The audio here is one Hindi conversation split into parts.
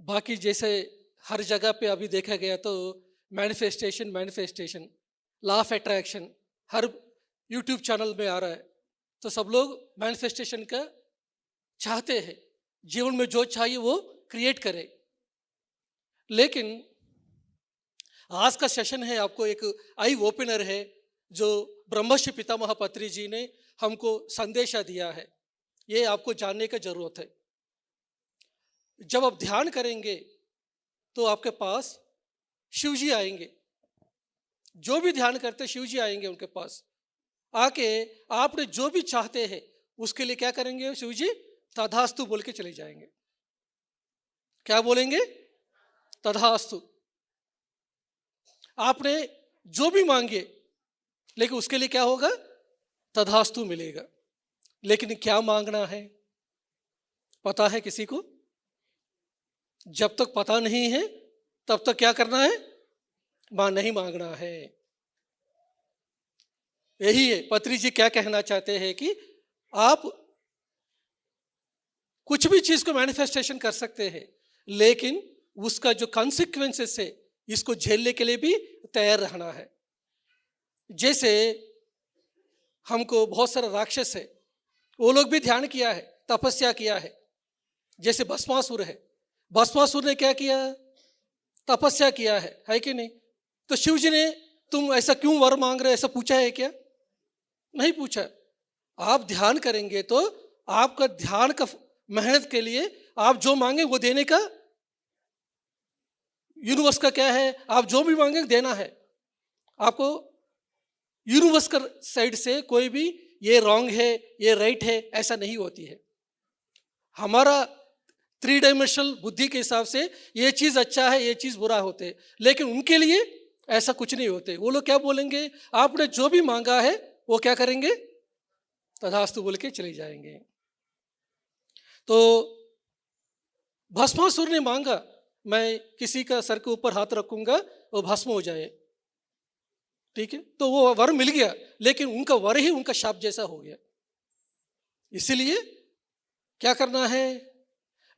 बाकी जैसे हर जगह पे अभी देखा गया तो manifestation law of attraction her YouTube channel में आ रहा है। तो सब लोग मैनिफेस्टेशन का चाहते हैं, जीवन में जो चाहिए वो क्रिएट करे। लेकिन आज का सेशन है आपको एक आई ओपनर है जो ब्रह्मर्षि पितामह पत्री जी ने हमको संदेशा दिया है, ये आपको जानने का जरूरत है। जब आप ध्यान करेंगे तो आपके पास शिव जी आएंगे, जो भी ध्यान करते शिव जी आएंगे उनके पास आके आपने जो भी चाहते हैं उसके लिए क्या करेंगे शिव जी? तथास्तु बोल के चले जाएंगे। क्या बोलेंगे? तथास्तु। आपने जो भी मांगे लेकिन उसके लिए क्या होगा? तथास्तु मिलेगा। लेकिन क्या मांगना है पता है किसी को? जब तक पता नहीं है तब तक क्या करना है? नहीं मांगना है। यही है पत्री जी क्या कहना चाहते हैं कि आप कुछ भी चीज को मैनिफेस्टेशन कर सकते हैं, लेकिन उसका जो कॉन्सिक्वेंसेस है इसको झेलने के लिए भी तैयार रहना है। जैसे हमको बहुत सारा राक्षस है, वो लोग भी ध्यान किया है, तपस्या किया है। जैसे भस्मासुर है, भस्मासुर ने क्या किया? तपस्या किया है कि नहीं? तो शिव जी ने तुम ऐसा क्यों वर मांग रहे, ऐसा पूछा है क्या? नहीं पूछा। आप ध्यान करेंगे तो आपका ध्यान का मेहनत के लिए आप जो मांगे वो देने का यूनिवर्स का क्या है? आप जो भी मांगे देना है आपको। यूनिवर्स का साइड से कोई भी ये रॉन्ग है ये राइट है ऐसा नहीं होती है। हमारा 3 डायमेंशनल बुद्धि के हिसाब से ये चीज अच्छा है ये चीज बुरा होते है, लेकिन उनके लिए ऐसा कुछ नहीं होते। वो लोग क्या बोलेंगे? आपने जो भी मांगा है वो क्या करेंगे? तथास्तु बोल के चले जाएंगे। तो भस्मासुर ने मांगा मैं किसी का सर के ऊपर हाथ रखूंगा वो भस्म हो जाए, ठीक है? तो वो वर मिल गया, लेकिन उनका वर ही उनका शाप जैसा हो गया। इसीलिए क्या करना है?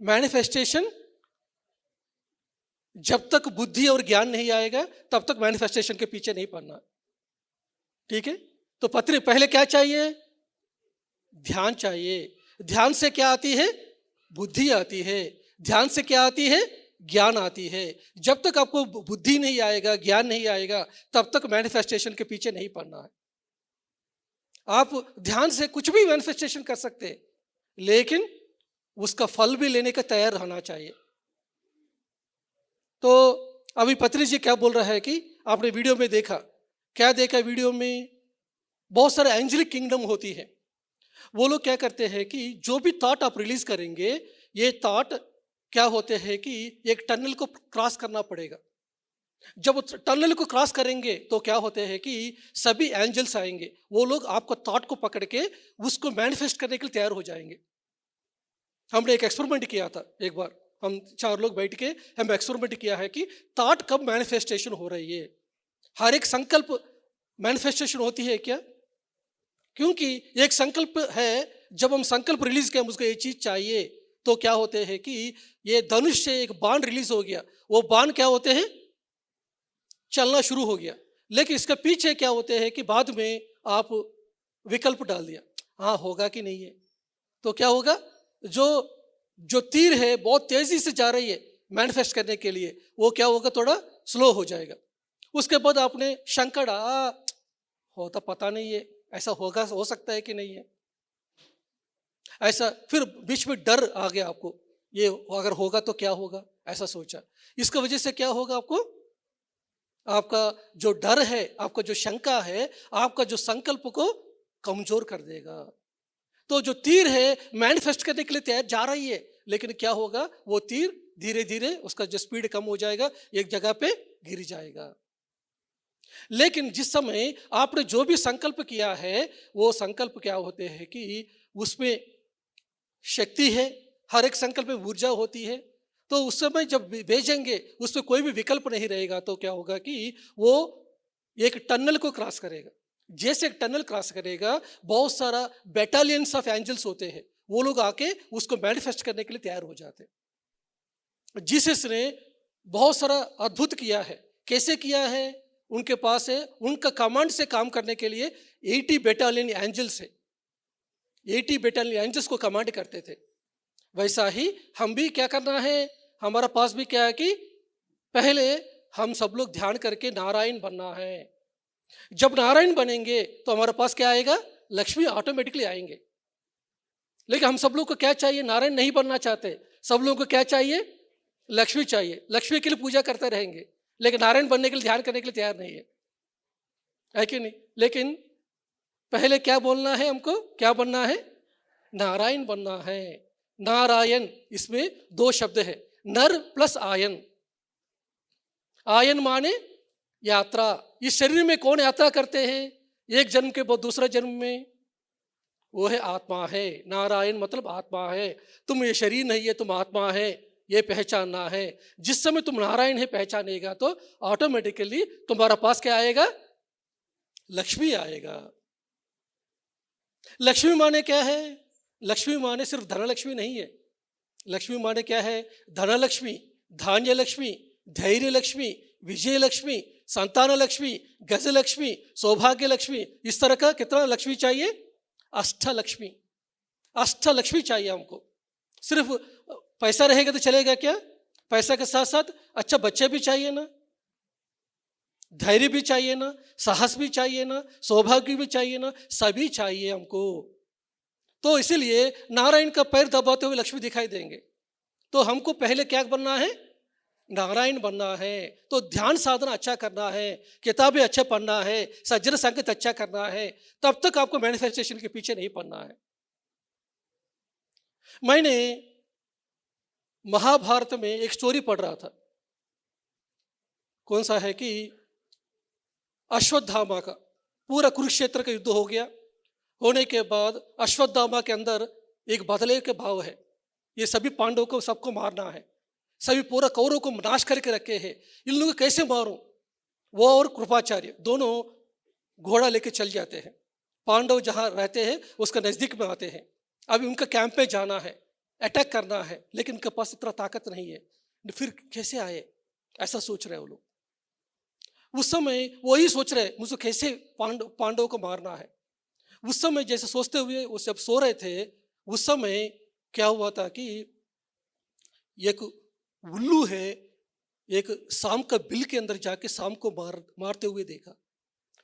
मैनिफेस्टेशन जब तक बुद्धि और ज्ञान नहीं आएगा तब तक मैनिफेस्टेशन के पीछे नहीं पड़ना, ठीक है? तो पत्री पहले क्या चाहिए? ध्यान चाहिए। ध्यान से क्या आती है? बुद्धि आती है। ध्यान से क्या आती है? ज्ञान आती है। जब तक आपको बुद्धि नहीं आएगा ज्ञान नहीं आएगा तब तक मैनिफेस्टेशन के पीछे नहीं पड़ना है। आप ध्यान से कुछ भी मैनिफेस्टेशन कर सकते हैं, लेकिन उसका फल भी लेने का तैयार रहना चाहिए। तो अभी पत्री जी क्या बोल रहा है कि आपने वीडियो में देखा, क्या देखा वीडियो में? बहुत सारे एंजेलिक किंगडम होती है। वो लोग क्या करते हैं कि जो भी थॉट आप रिलीज करेंगे ये थॉट क्या होते हैं कि एक टनल को क्रॉस करना पड़ेगा। जब टनल को क्रॉस करेंगे तो क्या होते हैं कि सभी एंजल्स आएंगे, वो लोग आपको थॉट को पकड़ के उसको मैनिफेस्ट करने के लिए तैयार हो जाएंगे। हमने एक एक्सपेरिमेंट किया था एक बार, हम 4 लोग बैठ के हम एक्सपेरिमेंट किया है कि थॉट कब मैनिफेस्टेशन हो रही है। हर एक संकल्प मैनिफेस्टेशन होती है क्या? क्योंकि एक संकल्प है, जब हम संकल्प रिलीज किया मुझको ये चीज चाहिए तो क्या होते हैं कि ये धनुष से एक बाण रिलीज हो गया, वो बाण क्या होते हैं? चलना शुरू हो गया। लेकिन इसके पीछे क्या होते हैं कि बाद में आप विकल्प डाल दिया, हाँ होगा कि नहीं है। तो क्या होगा? जो जो तीर है बहुत तेजी से जा रही है मैनिफेस्ट करने के लिए, वो क्या होगा? थोड़ा स्लो हो जाएगा। उसके बाद आपने शंका डाला, होता पता नहीं है ऐसा होगा, हो सकता है कि नहीं है ऐसा। फिर बीच में डर आ गया आपको, ये अगर होगा तो क्या होगा ऐसा सोचा। इसकी वजह से क्या होगा? आपको आपका जो डर है, आपका जो शंका है, आपका जो संकल्प को कमजोर कर देगा। तो जो तीर है मैनिफेस्ट करने के लिए तैयार जा रही है, लेकिन क्या होगा? वो तीर धीरे धीरे उसका जो स्पीड कम हो जाएगा, एक जगह पे गिर जाएगा। लेकिन जिस समय आपने जो भी संकल्प किया है वो संकल्प क्या होते हैं कि उसमें शक्ति है, हर एक संकल्प में ऊर्जा होती है। तो उस समय जब भेजेंगे उसमें कोई भी विकल्प नहीं रहेगा, तो क्या होगा कि वो एक टनल को क्रॉस करेगा। जैसे एक टनल क्रॉस करेगा बहुत सारा बैटालियंस ऑफ एंजल्स होते हैं, वो लोग आके उसको मैनिफेस्ट करने के लिए तैयार हो जाते हैं। जीसस ने बहुत सारा अद्भुत किया है। कैसे किया है? उनके पास है, उनका कमांड से काम करने के लिए 80 बेटालियन एंजल्स है। 80 बेटालियन एंजल्स को कमांड करते थे। वैसा ही हम भी क्या करना है, हमारा पास भी क्या है कि पहले हम सब लोग ध्यान करके नारायण बनना है। जब नारायण बनेंगे तो हमारे पास क्या आएगा? लक्ष्मी ऑटोमेटिकली आएंगे। लेकिन हम सब लोग को क्या चाहिए? नारायण नहीं बनना चाहते। सब लोगों को क्या चाहिए? लक्ष्मी चाहिए। लक्ष्मी के लिए पूजा करते रहेंगे, लेकिन नारायण बनने के लिए, ध्यान करने के लिए तैयार नहीं है कि नहीं? लेकिन पहले क्या बोलना है हमको? क्या बनना है? नारायण बनना है। नारायण, इसमें 2 शब्द है, नर प्लस आयन। आयन माने यात्रा। इस शरीर में कौन यात्रा करते हैं? एक जन्म के बाद दूसरा जन्म में, वो है आत्मा है। नारायण मतलब आत्मा है। तुम ये शरीर नहीं है, तुम आत्मा है, ये पहचानना है। जिस समय तुम नारायण है पहचानेगा तो ऑटोमेटिकली तुम्हारा पास क्या आएगा? लक्ष्मी आएगा। लक्ष्मी माने क्या है? लक्ष्मी माने सिर्फ धनलक्ष्मी नहीं है। लक्ष्मी माने क्या है? धनलक्ष्मी, धान्य लक्ष्मी, धैर्य लक्ष्मी, विजय लक्ष्मी, संतान लक्ष्मी, गज लक्ष्मी, सौभाग्य लक्ष्मी। इस तरह का कितना लक्ष्मी चाहिए? अष्टलक्ष्मी। अष्टलक्ष्मी चाहिए हमको। सिर्फ पैसा रहेगा तो चलेगा क्या? पैसा के साथ साथ अच्छा बच्चे भी चाहिए ना, धैर्य भी चाहिए ना, साहस भी चाहिए ना, सौभाग्य भी चाहिए ना, सभी चाहिए हमको। तो इसीलिए नारायण का पैर दबाते हुए लक्ष्मी दिखाई देंगे। तो हमको पहले क्या बनना है? नारायण बनना है। तो ध्यान साधना अच्छा करना है, किताबें अच्छा पढ़ना है, सज्जन संगत अच्छा करना है, तब तक आपको मैनिफेस्टेशन के पीछे नहीं पड़ना है। मैंने महाभारत में एक स्टोरी पढ़ रहा था। कौन सा है कि अश्वत्थामा का पूरा कुरुक्षेत्र का युद्ध हो गया। होने के बाद अश्वत्थामा के अंदर एक बदले के भाव है। ये सभी पांडवों को सबको मारना है, सभी पूरा कौरव को नाश करके रखे हैं। इन लोगों को कैसे मारूं? वो और कृपाचार्य दोनों घोड़ा लेके चल जाते हैं। पांडव जहां रहते हैं उसका नजदीक में आते हैं। अभी उनका कैंप पे जाना है, अटैक करना है, लेकिन उनके पास इतना ताकत नहीं है। फिर कैसे आए? ऐसा सोच रहे हैं वो लोग। उस समय वही सोच रहे मुझको कैसे पांडवों को मारना है। उस समय जैसे सोचते हुए वो जब सो रहे थे, उस समय क्या हुआ था कि एक उल्लू है, एक सांप का बिल के अंदर जाके सांप को मारते हुए देखा।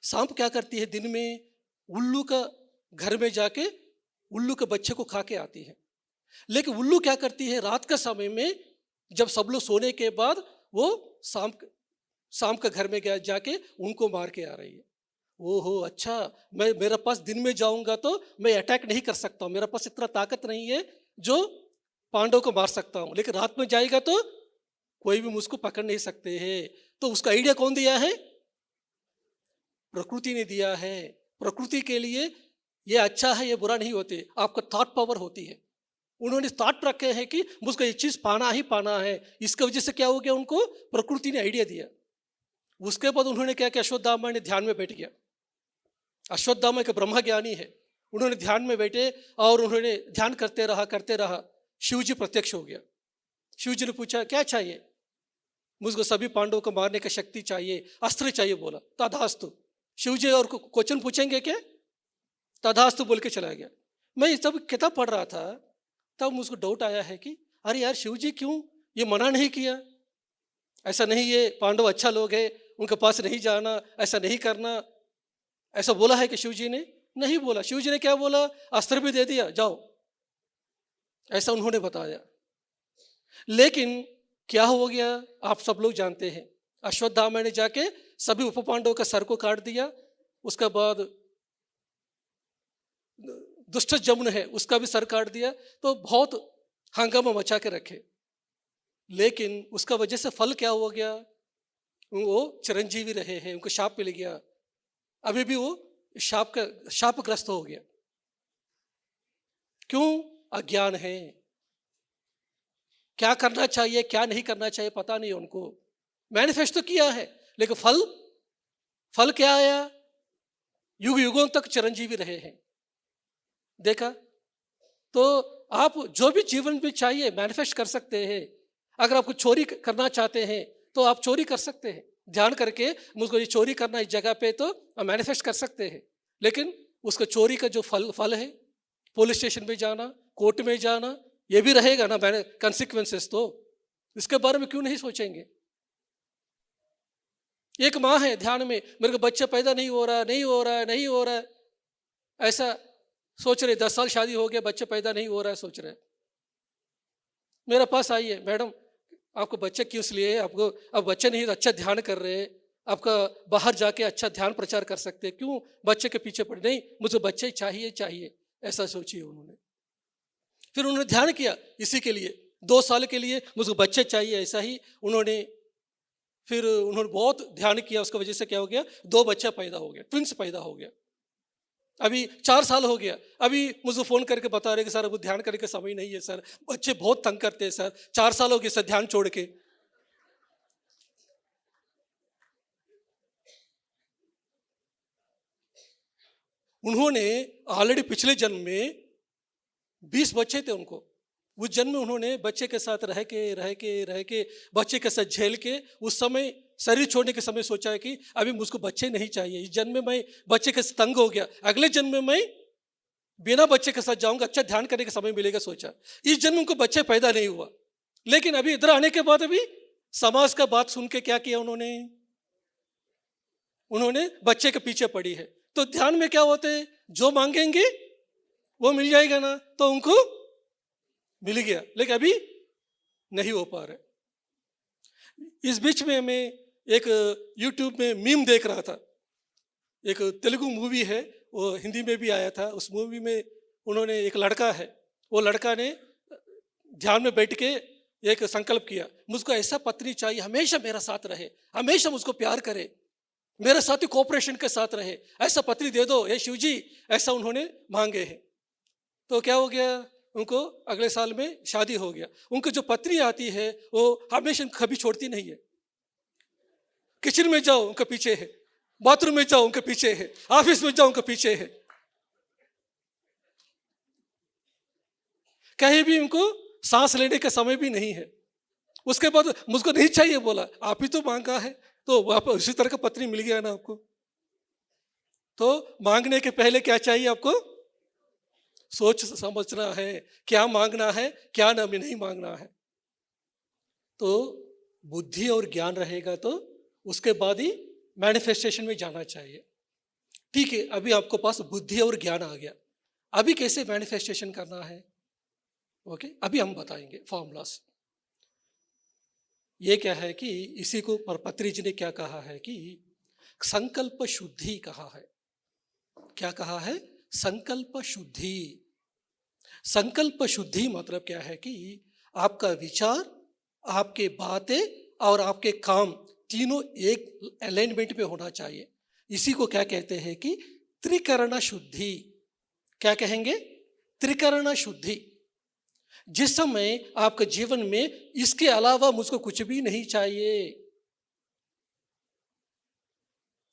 सांप क्या करती है? दिन में उल्लू का घर में जाके उल्लू के बच्चे को खा के आती है। लेकिन उल्लू क्या करती है? रात का समय में जब सब लोग सोने के बाद वो सांप का घर में गया जाके उनको मार के आ रही है। ओहो, अच्छा, मेरे पास दिन में जाऊंगा तो मैं अटैक नहीं कर सकता हूँ, मेरे पास इतना ताकत नहीं है जो पांडव को मार सकता हूँ, लेकिन रात में जाएगा तो कोई भी मुझको पकड़ नहीं सकते हैं। तो उसका आइडिया कौन दिया है? प्रकृति ने दिया है। प्रकृति के लिए ये अच्छा है, ये बुरा नहीं होते, आपका थॉट पावर होती है। उन्होंने थॉट रखे हैं कि मुझको ये चीज पाना ही पाना है। इसकी वजह से क्या हो गया? उनको प्रकृति ने आइडिया दिया। उसके बाद उन्होंने क्या किया? अश्वत्थामा ने ध्यान में बैठ गया। अश्वत्थामा एक ब्रह्म ज्ञानी है। उन्होंने ध्यान में बैठे और उन्होंने ध्यान करते रहा। शिव जी प्रत्यक्ष हो गया। शिव जी ने पूछा क्या चाहिए? मुझको सभी पांडवों को मारने की शक्ति चाहिए, अस्त्र चाहिए। बोला तथास्तु। शिव जी और क्वेश्चन पूछेंगे क्या? तथास्तु बोल के चला गया। मैं जब किताब पढ़ रहा था तब मुझको डाउट आया है कि अरे यार, शिव जी क्यों ये मना नहीं किया? ऐसा नहीं, ये पांडव अच्छा लोग है, उनके पास नहीं जाना, ऐसा नहीं करना, ऐसा बोला है कि शिव जी ने? नहीं बोला। शिव जी ने क्या बोला? अस्त्र भी दे दिया, जाओ, ऐसा उन्होंने बताया। लेकिन क्या हो गया आप सब लोग जानते हैं। अश्वत्थामा ने जाके सभी उप पांडवों का सर को काट दिया। उसके बाद दुष्ट जमुन है, उसका भी सर काट दिया। तो बहुत हंगामा मचा के रखे। लेकिन उसका वजह से फल क्या हो गया? वो चिरंजीवी रहे हैं, उनको शाप मिल गया। अभी भी वो शापग्रस्त हो गया। क्यों? अज्ञान है। क्या करना चाहिए क्या नहीं करना चाहिए पता नहीं उनको। मैनिफेस्ट तो किया है, लेकिन फल क्या आया? युग युगों तक चिरंजीवी रहे हैं। देखा? तो आप जो भी जीवन में चाहिए मैनिफेस्ट कर सकते हैं। अगर आप कुछ चोरी करना चाहते हैं तो आप चोरी कर सकते हैं, ध्यान करके मुझको ये चोरी करना इस जगह पे, तो मैनिफेस्ट कर सकते हैं। लेकिन उसका चोरी का जो फल है, पुलिस स्टेशन में जाना, कोर्ट में जाना, ये भी रहेगा ना कंसिक्वेंसेस, तो इसके बारे में क्यों नहीं सोचेंगे? एक माँ है ध्यान में, मेरे को बच्चा पैदा नहीं हो रहा, नहीं हो रहा, नहीं हो रहा है, ऐसा सोच रहे, 10 साल शादी हो गया, बच्चा पैदा नहीं हो रहा है, सोच रहे, मेरे पास आई है, मैडम आपको बच्चे क्यों लिए, आपको अब बच्चे नहीं तो अच्छा ध्यान कर रहे, आपका बाहर जाके अच्छा ध्यान प्रचार कर सकते, क्यों बच्चे के पीछे पड़े? नहीं, मुझे बच्चे चाहिए चाहिए, ऐसा सोचिए उन्होंने। फिर उन्होंने ध्यान किया इसी के लिए, 2 साल के लिए मुझको बच्चे चाहिए, ऐसा ही उन्होंने, फिर उन्होंने बहुत ध्यान किया, उसकी वजह से क्या हो गया, 2 बच्चा पैदा हो गया, ट्विंस पैदा हो गया। अभी 4 साल हो गया, अभी मुझे फ़ोन करके बता रहे कि सर अब ध्यान करने का समय नहीं है सर, बच्चे बहुत तंग करते हैं सर, 4 साल हो गए सर ध्यान छोड़ के। उन्होंने ऑलरेडी पिछले जन्म में 20 बच्चे थे उनको, उस जन्म में उन्होंने बच्चे के साथ रह के बच्चे के साथ झेल के, उस समय शरीर छोड़ने के समय सोचा है कि अभी मुझको बच्चे नहीं चाहिए, इस जन्म में मैं बच्चे के साथ तंग हो गया, अगले जन्म में मैं बिना बच्चे के साथ जाऊंगा, अच्छा ध्यान करने का समय मिलेगा, सोचा। इस जन्म को बच्चे पैदा नहीं हुआ, लेकिन अभी इधर आने के बाद अभी समाज का बात सुन के क्या किया उन्होंने बच्चे के पीछे पड़ी है। तो ध्यान में क्या होते हैं, जो मांगेंगे वो मिल जाएगा ना, तो उनको मिल गया, लेकिन अभी नहीं हो पा रहा। इस बीच में मैं एक YouTube में मीम देख रहा था, एक तेलुगु मूवी है, वो हिंदी में भी आया था। उस मूवी में उन्होंने, एक लड़का है, वो लड़का ने ध्यान में बैठ के एक संकल्प किया, मुझको ऐसा पत्नी चाहिए, हमेशा मेरा साथ रहे, हमेशा मुझको प्यार करे, मेरे साथ ही कोऑपरेशन के साथ रहे, ऐसा पत्नी दे दो हे शिव जी, ऐसा उन्होंने मांगे हैं। तो क्या हो गया, उनको अगले साल में शादी हो गया। उनको जो पत्नी आती है वो हमेशा कभी छोड़ती नहीं है, किचन में जाओ उनके पीछे है, बाथरूम में जाओ उनके पीछे है, ऑफिस में जाओ उनके पीछे है, कहीं भी उनको सांस लेने का समय भी नहीं है। उसके बाद मुझको नहीं चाहिए बोला, आप ही तो मांगा है, तो आप उसी तरह का पत्नी मिल गया ना आपको। तो मांगने के पहले क्या चाहिए आपको, सोच समझना है, क्या मांगना है क्या नहीं मांगना है। तो बुद्धि और ज्ञान रहेगा तो उसके बाद ही मैनिफेस्टेशन में जाना चाहिए। ठीक है, अभी आपको पास बुद्धि और ज्ञान आ गया, अभी कैसे मैनिफेस्टेशन करना है, ओके, अभी हम बताएंगे फॉर्मूलास। ये क्या है कि इसी को पत्री जी ने क्या कहा है कि संकल्प शुद्धि कहा है। क्या कहा है, संकल्प शुद्धि। संकल्प शुद्धि मतलब क्या है कि आपका विचार, आपके बातें और आपके काम तीनों एक अलाइनमेंट में होना चाहिए। इसी को क्या कहते हैं कि त्रिकरण शुद्धि। क्या कहेंगे, त्रिकरण शुद्धि। जिस समय आपके जीवन में इसके अलावा मुझको कुछ भी नहीं चाहिए,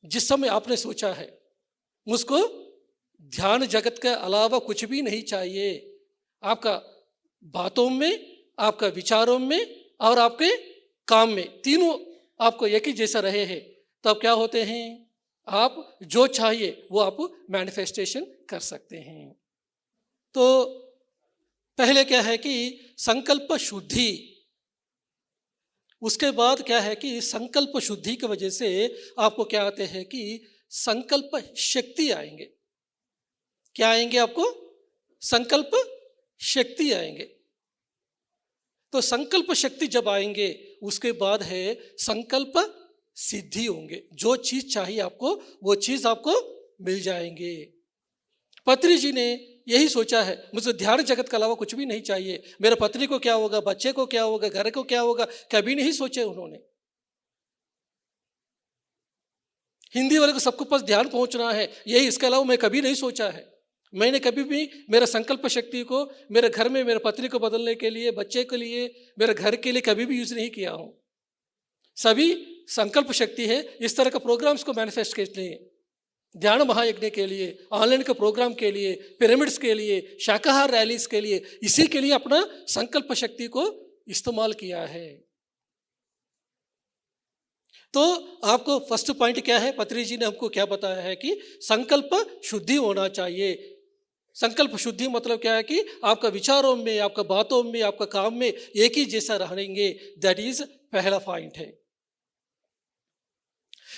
जिस समय आपने सोचा है मुझको ध्यान जगत के अलावा कुछ भी नहीं चाहिए, आपका बातों में, आपका विचारों में और आपके काम में, तीनों आपको एक ही जैसा रहे हैं, तब क्या होते हैं, आप जो चाहिए वो आप मैनिफेस्टेशन कर सकते हैं। तो पहले क्या है कि संकल्प शुद्धि, उसके बाद क्या है कि संकल्प शुद्धि की वजह से आपको क्या आते हैं कि संकल्प शक्ति आएंगे। क्या आएंगे आपको, संकल्प शक्ति आएंगे। तो संकल्प शक्ति जब आएंगे उसके बाद है संकल्प सिद्धि होंगे, जो चीज चाहिए आपको वो चीज आपको मिल जाएंगे। पत्री जी ने यही सोचा है, मुझे ध्यान जगत के अलावा कुछ भी नहीं चाहिए, मेरे पत्नी को क्या होगा, बच्चे को क्या होगा, घर को क्या होगा, कभी नहीं सोचे उन्होंने। हिंदी वाले को सबके पास ध्यान पहुंचना है, यही, इसके अलावा मैं कभी नहीं सोचा है। मैंने कभी भी मेरा संकल्प शक्ति को मेरे घर में मेरे पत्नी को बदलने के लिए, बच्चे के लिए, मेरे घर के लिए कभी भी यूज नहीं किया हूं। सभी संकल्प शक्ति है इस तरह का प्रोग्राम्स को मैनिफेस्ट करने लिए, ध्यान महायज्ञ के लिए, ऑनलाइन के प्रोग्राम के लिए, पिरामिड्स के लिए, शाकाहार रैलीज के लिए, इसी के लिए अपना संकल्प शक्ति को इस्तेमाल किया है। तो आपको फर्स्ट पॉइंट क्या है, पत्री जी ने हमको क्या बताया है कि संकल्प शुद्धि होना चाहिए। संकल्प शुद्धि मतलब क्या है कि आपका विचारों में, आपका बातों में, आपका काम में एक ही जैसा रहेंगे। दैट इज पहला पॉइंट है।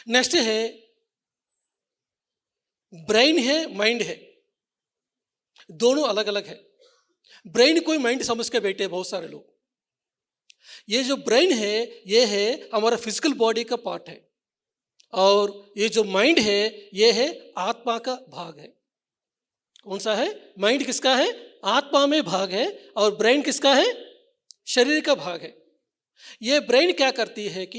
नेक्स्ट है ब्रेन है, माइंड है, दोनों अलग अलग है। ब्रेन को माइंड समझ के बैठे बहुत सारे लोग। ये जो ब्रेन है ये है हमारा फिजिकल बॉडी का पार्ट है, और ये जो माइंड है ये है आत्मा का भाग है। कौन सा है? माइंड किसका है? आत्मा में भाग है, और ब्रेन किसका है? शरीर का भाग है। ये ब्रेन क्या करती है कि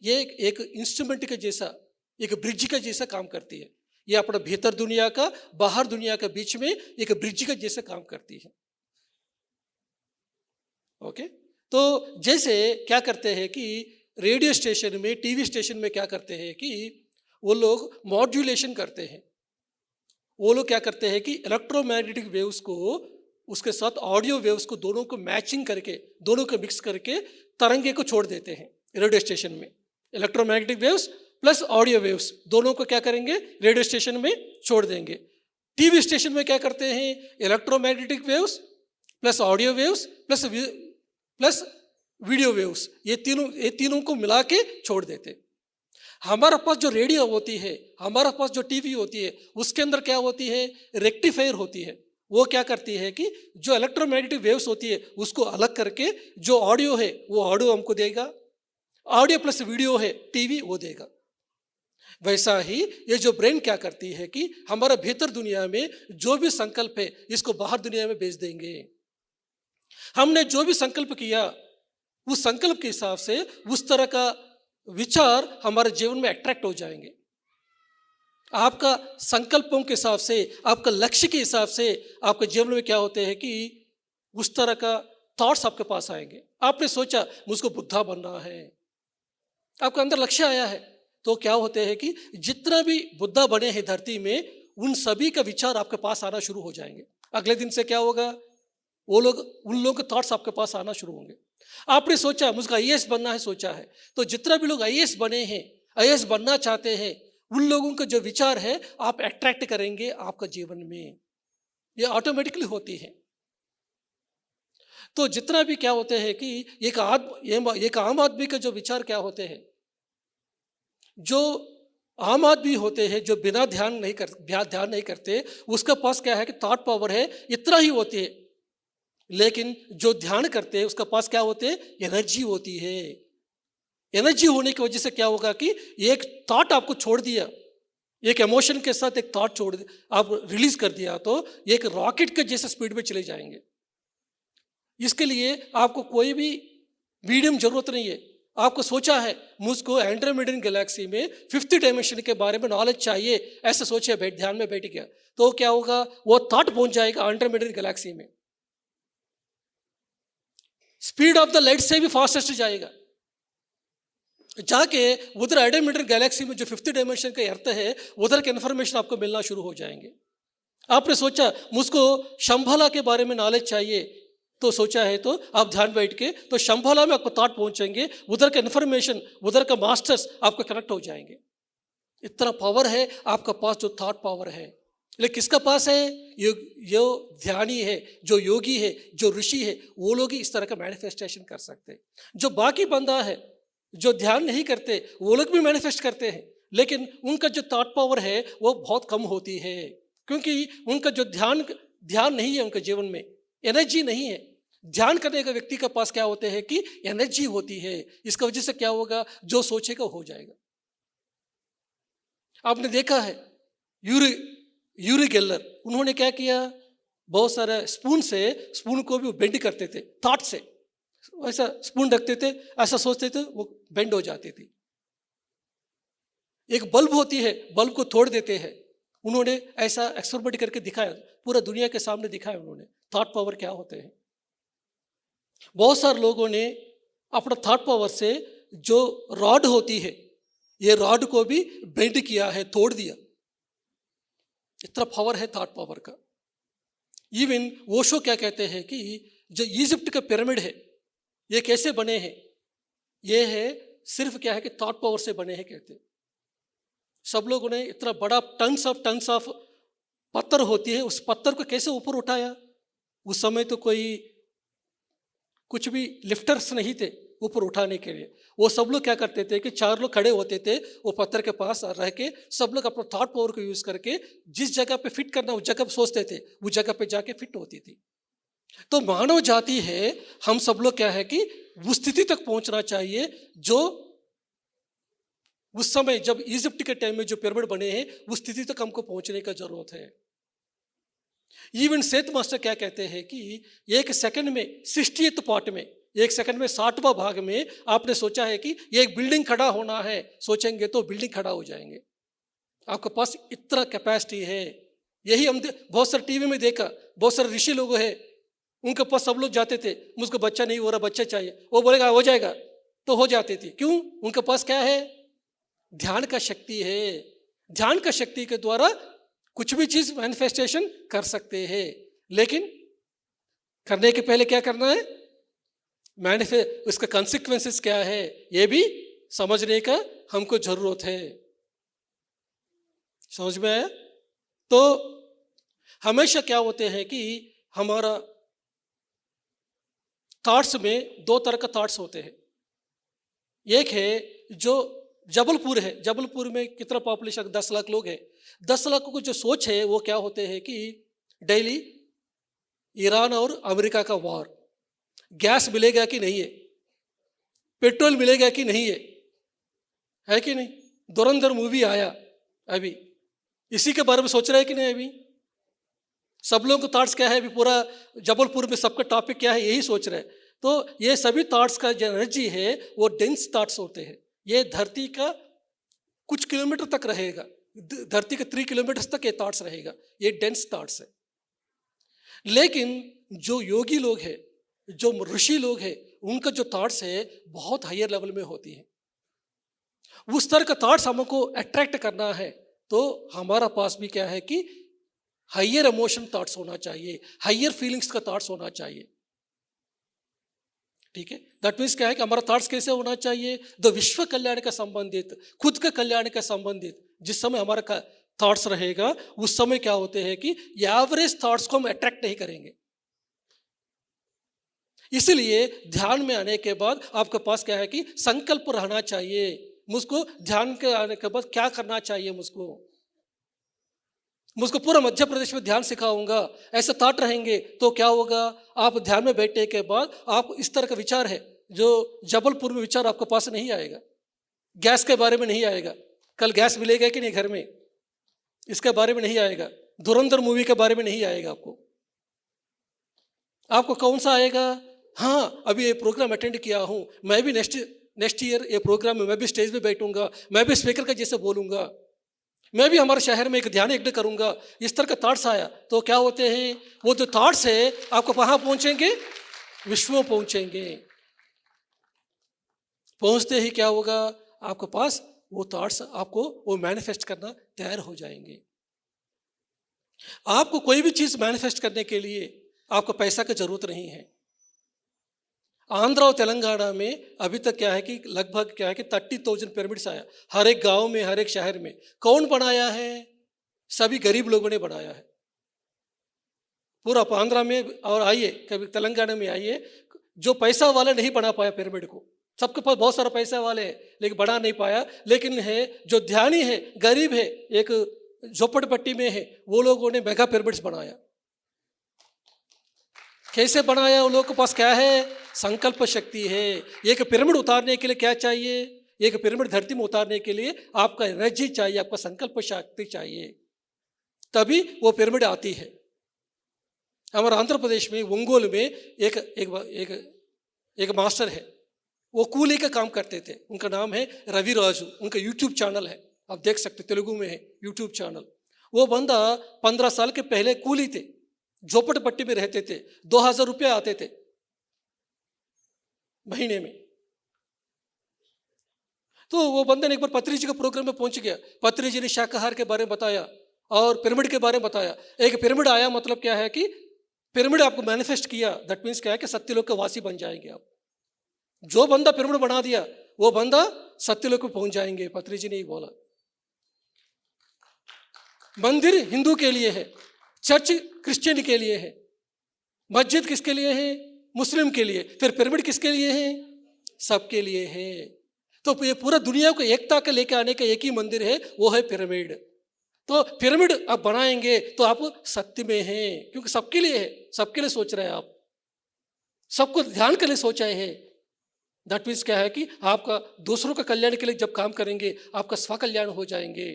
ये एक इंस्ट्रूमेंट के जैसा, एक ब्रिज का जैसा काम करती है। ये अपना भीतर दुनिया का बाहर दुनिया के बीच में एक ब्रिज का जैसा काम करती है। ओके, तो जैसे क्या करते हैं कि रेडियो स्टेशन में, टीवी स्टेशन में क्या करते हैं कि वो लोग मॉड्यूलेशन करते हैं। वो लोग क्या करते हैं कि इलेक्ट्रोमैग्नेटिक वेव्स को उसके साथ ऑडियो वेव्स को दोनों को मैचिंग करके, दोनों को मिक्स करके तरंगे को छोड़ देते हैं रेडियो स्टेशन में। Electromagnetic waves plus audio waves दोनों को क्या करेंगे? रेडियो स्टेशन में छोड़ देंगे। टीवी स्टेशन में क्या करते हैं? Electromagnetic waves plus audio waves plus video waves, ये तीनों को मिला के छोड़ देते। हमारे पास जो रेडियो होती है, हमारे पास जो टीवी होती है, उसके अंदर क्या होती है? रेक्टिफायर होती है। वो क्या करती है कि जो इलेक्ट्रोमैग्नेटिक वेव्स होती है उसको अलग करके जो ऑडियो है वो ऑडियो हमको देगा, ऑडियो प्लस वीडियो है टीवी वो देगा। वैसा ही ये जो ब्रेन क्या करती है कि हमारा भीतर दुनिया में जो भी संकल्प है इसको बाहर दुनिया में भेज देंगे। हमने जो भी संकल्प किया उस संकल्प के हिसाब से उस तरह का विचार हमारे जीवन में अट्रैक्ट हो जाएंगे। आपका संकल्पों के हिसाब से, आपका लक्ष्य के हिसाब से आपके जीवन में क्या होते हैं कि उस तरह का थॉट्स आपके पास आएंगे। आपने सोचा मुझको बुद्धा बनना है, आपके अंदर लक्ष्य आया है, तो क्या होते हैं कि जितना भी बुद्धा बने हैं धरती में, उन सभी का विचार आपके पास आना शुरू हो जाएंगे। अगले दिन से क्या होगा? उन लोगों के थॉट्स आपके पास आना शुरू होंगे। आपने सोचा मुझको आईएएस बनना है, सोचा है, तो जितना भी लोग आईएएस बने हैं, आईएएस बनना चाहते हैं, उन लोगों के जो विचार है आप अट्रैक्ट करेंगे आपका जीवन में। ये ऑटोमेटिकली होती है। तो जितना भी क्या होते हैं कि एक आम आदमी के जो विचार क्या होते हैं, जो आम आदमी होते हैं जो बिना ध्यान नहीं करते, उसके पास क्या है कि थॉट पावर है इतना ही होती है। लेकिन जो ध्यान करते हैं उसके पास क्या होते हैं? एनर्जी होती है। एनर्जी होने की वजह से क्या होगा कि एक थॉट आपको छोड़ दिया, एक इमोशन के साथ एक थॉट आप रिलीज कर दिया, तो एक रॉकेट के जैसे स्पीड में चले जाएंगे। इसके लिए आपको कोई भी मीडियम जरूरत नहीं है। आपको सोचा है मुझको एंड्रोमेडियन गैलेक्सी में 5th डायमेंशन के बारे में नॉलेज चाहिए, ऐसे सोचे ध्यान में बैठ गया, तो क्या होगा? वो थॉट पहुंच जाएगा एंड्रोमेडियन गैलेक्सी में, स्पीड ऑफ द लाइट से भी फास्टेस्ट जाएगा। जाके उधर एंड्रोमेडियन गैलेक्सी में जो 5th डायमेंशन का अर्थ है उधर के इन्फॉर्मेशन आपको मिलना शुरू हो जाएंगे। आपने सोचा मुझको शंभला के बारे में नॉलेज चाहिए, तो सोचा है तो आप ध्यान बैठ के तो शंभला में आपको थॉट पहुंचेंगे, उधर का इन्फॉर्मेशन, उधर का मास्टर्स आपको कनेक्ट हो जाएंगे। इतना पावर है आपका पास, जो थॉट पावर है। लेकिन किसका पास है? जो ध्यानी है, जो योगी है, जो ऋषि है, वो लोग ही इस तरह का मैनिफेस्टेशन कर सकते हैं। जो बाकी बंदा है जो ध्यान नहीं करते वो लोग भी मैनिफेस्ट करते हैं, लेकिन उनका जो थॉट पावर है वो बहुत कम होती है, क्योंकि उनका जो ध्यान नहीं है, उनके जीवन में एनर्जी नहीं है। ध्यान करने का व्यक्ति के पास क्या होते हैं कि एनर्जी होती है। इसका वजह से क्या होगा? जो सोचेगा हो जाएगा। आपने देखा है यूरी गेलर, उन्होंने क्या किया? बहुत सारे स्पून को भी बेंड करते थे थॉट से। ऐसा स्पून रखते थे, ऐसा सोचते थे, वो बेंड हो जाती थी। एक बल्ब होती है, बल्ब को तोड़ देते हैं। उन्होंने ऐसा एक्सपेरिमेंट करके दिखाया, पूरा दुनिया के सामने दिखाया उन्होंने थॉट पावर क्या होते हैं। बहुत सारे लोगों ने अपना थॉट पावर से जो रॉड होती है, ये रॉड को भी बेंड किया है, तोड़ दिया। इतना पावर है थॉट पावर का। इवन ओशो क्या कहते हैं कि जो इजिप्ट का पिरामिड है ये कैसे बने हैं? ये है सिर्फ क्या है कि थॉट पावर से बने हैं कहते हैं। सब लोगों ने इतना बड़ा टन्स ऑफ पत्थर होती है, उस पत्थर को कैसे ऊपर उठाया? उस समय तो कोई कुछ भी लिफ्टर्स नहीं थे ऊपर उठाने के लिए। वो सब लोग क्या करते थे कि 4 लोग खड़े होते थे वो पत्थर के पास रह के, सब लोग अपना थॉट पावर को यूज करके जिस जगह पे फिट करना उस जगह पे सोचते थे, उस जगह पे जाके फिट होती थी। तो मानव जाति है, हम सब लोग क्या है कि उस स्थिति तक पहुंचना चाहिए जो उस समय जब इजिप्ट के टाइम में जो पिरामिड बने हैं उस स्थिति तक हमको पहुंचने का जरूरत है। इवन सेठ मास्टर क्या कहते हैं कि 1 सेकंड में 60th पार्ट में, 1 सेकंड में 60वां भाग में आपने सोचा है कि ये एक बिल्डिंग खड़ा होना है, सोचेंगे तो बिल्डिंग खड़ा हो जाएंगे। आपके पास इतना कैपेसिटी है। यही हम बहुत सारे टीवी में देखा, बहुत सारे ऋषि लोग हैं, उनके पास सब लोग जाते थे, मुझको बच्चा नहीं हो रहा, बच्चा चाहिए, वो बोलेगा हो जाएगा, तो हो जाती थी। क्यों? उनके पास क्या है? ध्यान का शक्ति है। ध्यान का शक्ति के द्वारा कुछ भी चीज मैनिफेस्टेशन कर सकते हैं, लेकिन करने के पहले क्या करना है? उसका कॉन्सिक्वेंसेस क्या है ये भी समझने का हमको जरूरत है। समझ में आया? तो हमेशा क्या होते हैं कि हमारा थॉट्स में 2 तरह का थॉट्स होते हैं। एक है जो जबलपुर है, जबलपुर में कितना पॉपुलेशन, 10 लाख लोग हैं। 10 लाख को जो सोच है वो क्या होते हैं कि डेली ईरान और अमेरिका का वॉर, गैस मिलेगा कि नहीं है, पेट्रोल मिलेगा कि नहीं है कि नहीं? धुरंधर मूवी आया अभी, इसी के बारे में सोच रहे हैं कि नहीं? अभी सब लोगों को थॉट्स क्या है? अभी पूरा जबलपुर में सबका टॉपिक क्या है? यही सोच रहे हैं। तो ये सभी थॉट्स का जो एनर्जी है वो डेंस थॉट्स होते हैं। ये धरती का कुछ किलोमीटर तक रहेगा, धरती के 3 किलोमीटर तक ये थॉट्स रहेगा, ये डेंस थॉट्स है। लेकिन जो योगी लोग हैं, जो ऋषि लोग हैं, उनका जो थॉट्स है बहुत हायर लेवल में होती है। उस तरह का थॉट्स हमको अट्रैक्ट करना है तो हमारा पास भी क्या है कि हायर इमोशन थॉट्स होना चाहिए, हायर फीलिंग्स का थॉट्स होना चाहिए। ठीक है? दैट मीन्स क्या है कि हमारा थॉट्स कैसे होना चाहिए? तो विश्व कल्याण का संबंधित, खुद के कल्याण का संबंधित जिस समय हमारा थॉट्स रहेगा उस समय क्या होते हैं कि एवरेज थॉट्स को हम अट्रैक्ट नहीं करेंगे। इसलिए ध्यान में आने के बाद आपके पास क्या है कि संकल्प रहना चाहिए। मुझको ध्यान के आने के बाद क्या करना चाहिए? मुझको पूरा मध्य प्रदेश में ध्यान सिखाऊंगा, ऐसे थॉट रहेंगे तो क्या होगा? आप ध्यान में बैठने के बाद आप इस तरह का विचार है जो जबलपुर में विचार आपके पास नहीं आएगा, गैस के बारे में नहीं आएगा, कल गैस मिलेगा कि नहीं घर में, इसके बारे में नहीं आएगा, धुरंधर मूवी के बारे में नहीं आएगा। आपको कौन सा आएगा? हाँ, अभी ये प्रोग्राम अटेंड किया हूँ, मैं भी नेक्स्ट ईयर ये प्रोग्राम में मैं भी स्टेज पे बैठूंगा, मैं भी स्पीकर का जैसे बोलूंगा, मैं भी हमारे शहर में एक ध्यान यज्ञ करूंगा। इस तरह का थॉट्स आया तो क्या होते हैं? वो जो थॉट्स है आपको कहाँ पहुंचेंगे? विश्व में पहुंचेंगे। पहुंचते ही क्या होगा? आपके पास वो थॉट्स आपको वो मैनिफेस्ट करना तैयार हो जाएंगे। आपको कोई भी चीज मैनिफेस्ट करने के लिए आपको पैसा की जरूरत नहीं है। आंध्र और तेलंगाना में अभी तक क्या है कि लगभग क्या है कि 30,000 पिरामिड्स आया, हर एक गांव में, हर एक शहर में। कौन बनाया है? सभी गरीब लोगों ने बनाया है। पूरा आंध्रा में और आइए, कभी तेलंगाना में आइए, जो पैसा वाला नहीं बना पाया पिरामिड को। सबके पास बहुत सारा पैसा वाले हैं लेकिन बना नहीं पाया। लेकिन है जो ध्यानी है, गरीब है, एक झोपड़पट्टी में है, वो लोगों ने मेगा पिरामिड्स बनाया। कैसे बनाया? उन लोगों के पास क्या है? संकल्प शक्ति है। एक पिरामिड उतारने के लिए क्या चाहिए? एक पिरामिड धरती में उतारने के लिए आपका एनर्जी चाहिए, आपका संकल्प शक्ति चाहिए, तभी वो पिरामिड आती है। हमारे आंध्र प्रदेश में ओंगोल में एक एक एक एक मास्टर है, वो कूली का काम करते थे। उनका नाम है रवि राजू, उनका यूट्यूब चैनल है, आप देख सकते, तेलुगु में है यूट्यूब चैनल। वो बंदा 15 साल के पहले कूली थे, झोपड़पट्टी में रहते थे, 2000 रुपये आते थे महीने में। तो वो बंदे ने एक बार पत्री जी के प्रोग्राम में पहुंच गया। पत्री जी ने शाकाहार के बारे में बताया और पिरामिड के बारे में बताया। एक पिरामिड आया, मतलब क्या है कि पिरामिड आपको मैनिफेस्ट किया, दैट मीन्स क्या है कि सत्यलोक के वासी बन जाएंगे आप। जो बंदा पिरामिड बना दिया वो बंदा सत्यलोक में पहुंच जाएंगे। पत्री जी ने ये बोला। मंदिर हिंदू के लिए है, चर्च क्रिश्चियन के लिए है, मस्जिद किसके लिए है? मुस्लिम के लिए। फिर पिरामिड किसके लिए है? सबके लिए है। तो ये पूरा दुनिया को एकता के लेके आने का एक ही मंदिर है, वो है पिरामिड। तो पिरामिड आप बनाएंगे तो आप सत्य में हैं, क्योंकि सबके लिए है, सबके लिए सोच रहे हैं आप, सबको ध्यान के लिए सोचा है। दैट मीन्स क्या है कि आपका दूसरों का कल्याण के लिए जब काम करेंगे आपका स्व कल्याण हो जाएंगे।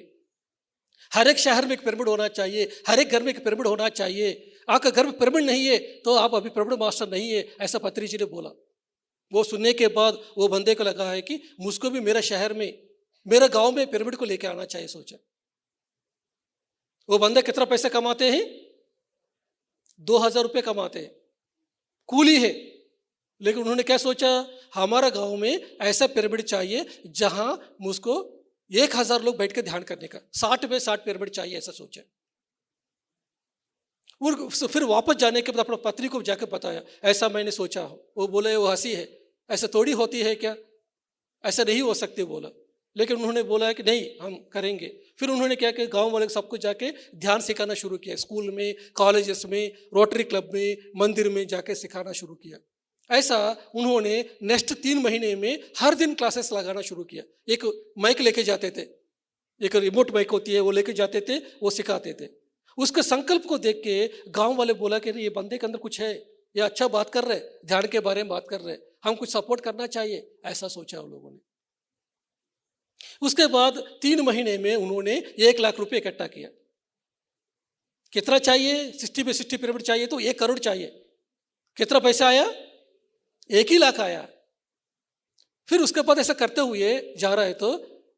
हर एक शहर में एक पिरामिड होना चाहिए, हर एक घर में एक पिरामिड होना चाहिए। आपका घर में पिरामिड नहीं है तो आप अभी पिरामिड मास्टर नहीं है, ऐसा पत्री जी ने बोला। वो सुनने के बाद वो बंदे को लगा है कि मुझको भी मेरा शहर में, मेरा गांव में पिरामिड को लेके आना चाहिए। सोचा वो बंदे कितना पैसे कमाते हैं? 2000 रुपये कमाते हैं, कूली है। लेकिन उन्होंने क्या सोचा, हमारा गांव में ऐसा पिरामिड चाहिए जहां मुझको 1000 लोग बैठ के ध्यान करने का, 60 में 60 पिरामिड चाहिए, ऐसा सोचा। और फिर वापस जाने के बाद अपना पत्नी को जाकर बताया, ऐसा मैंने सोचा हो। वो बोले, वो हंसी है, ऐसा थोड़ी होती है क्या, ऐसा नहीं हो सकती बोला। लेकिन उन्होंने बोला है कि नहीं हम करेंगे। फिर उन्होंने क्या कि गांव वाले सबको जाके ध्यान सिखाना शुरू किया, स्कूल में, कॉलेजेस में, रोटरी क्लब में, मंदिर में जाके सिखाना शुरू किया। ऐसा उन्होंने नेक्स्ट 3 महीने में हर दिन क्लासेस लगाना शुरू किया। एक माइक लेके जाते थे, एक रिमोट माइक होती है, वो लेके जाते थे, वो सिखाते थे। उसके संकल्प को देख के गांव वाले बोला कि ये बंदे के अंदर कुछ है, ये अच्छा बात कर रहे, ध्यान के बारे में बात कर रहे, हम कुछ सपोर्ट करना चाहिए, ऐसा सोचा उन लोगों ने। उसके बाद 3 महीने में उन्होंने 1 लाख रुपए इकट्ठा किया। कितना चाहिए? 60 पे 60 पिरामिड चाहिए तो 1 करोड़ चाहिए। कितना पैसा आया? 1 ही लाख आया। फिर उसके बाद ऐसा करते हुए जा रहा है तो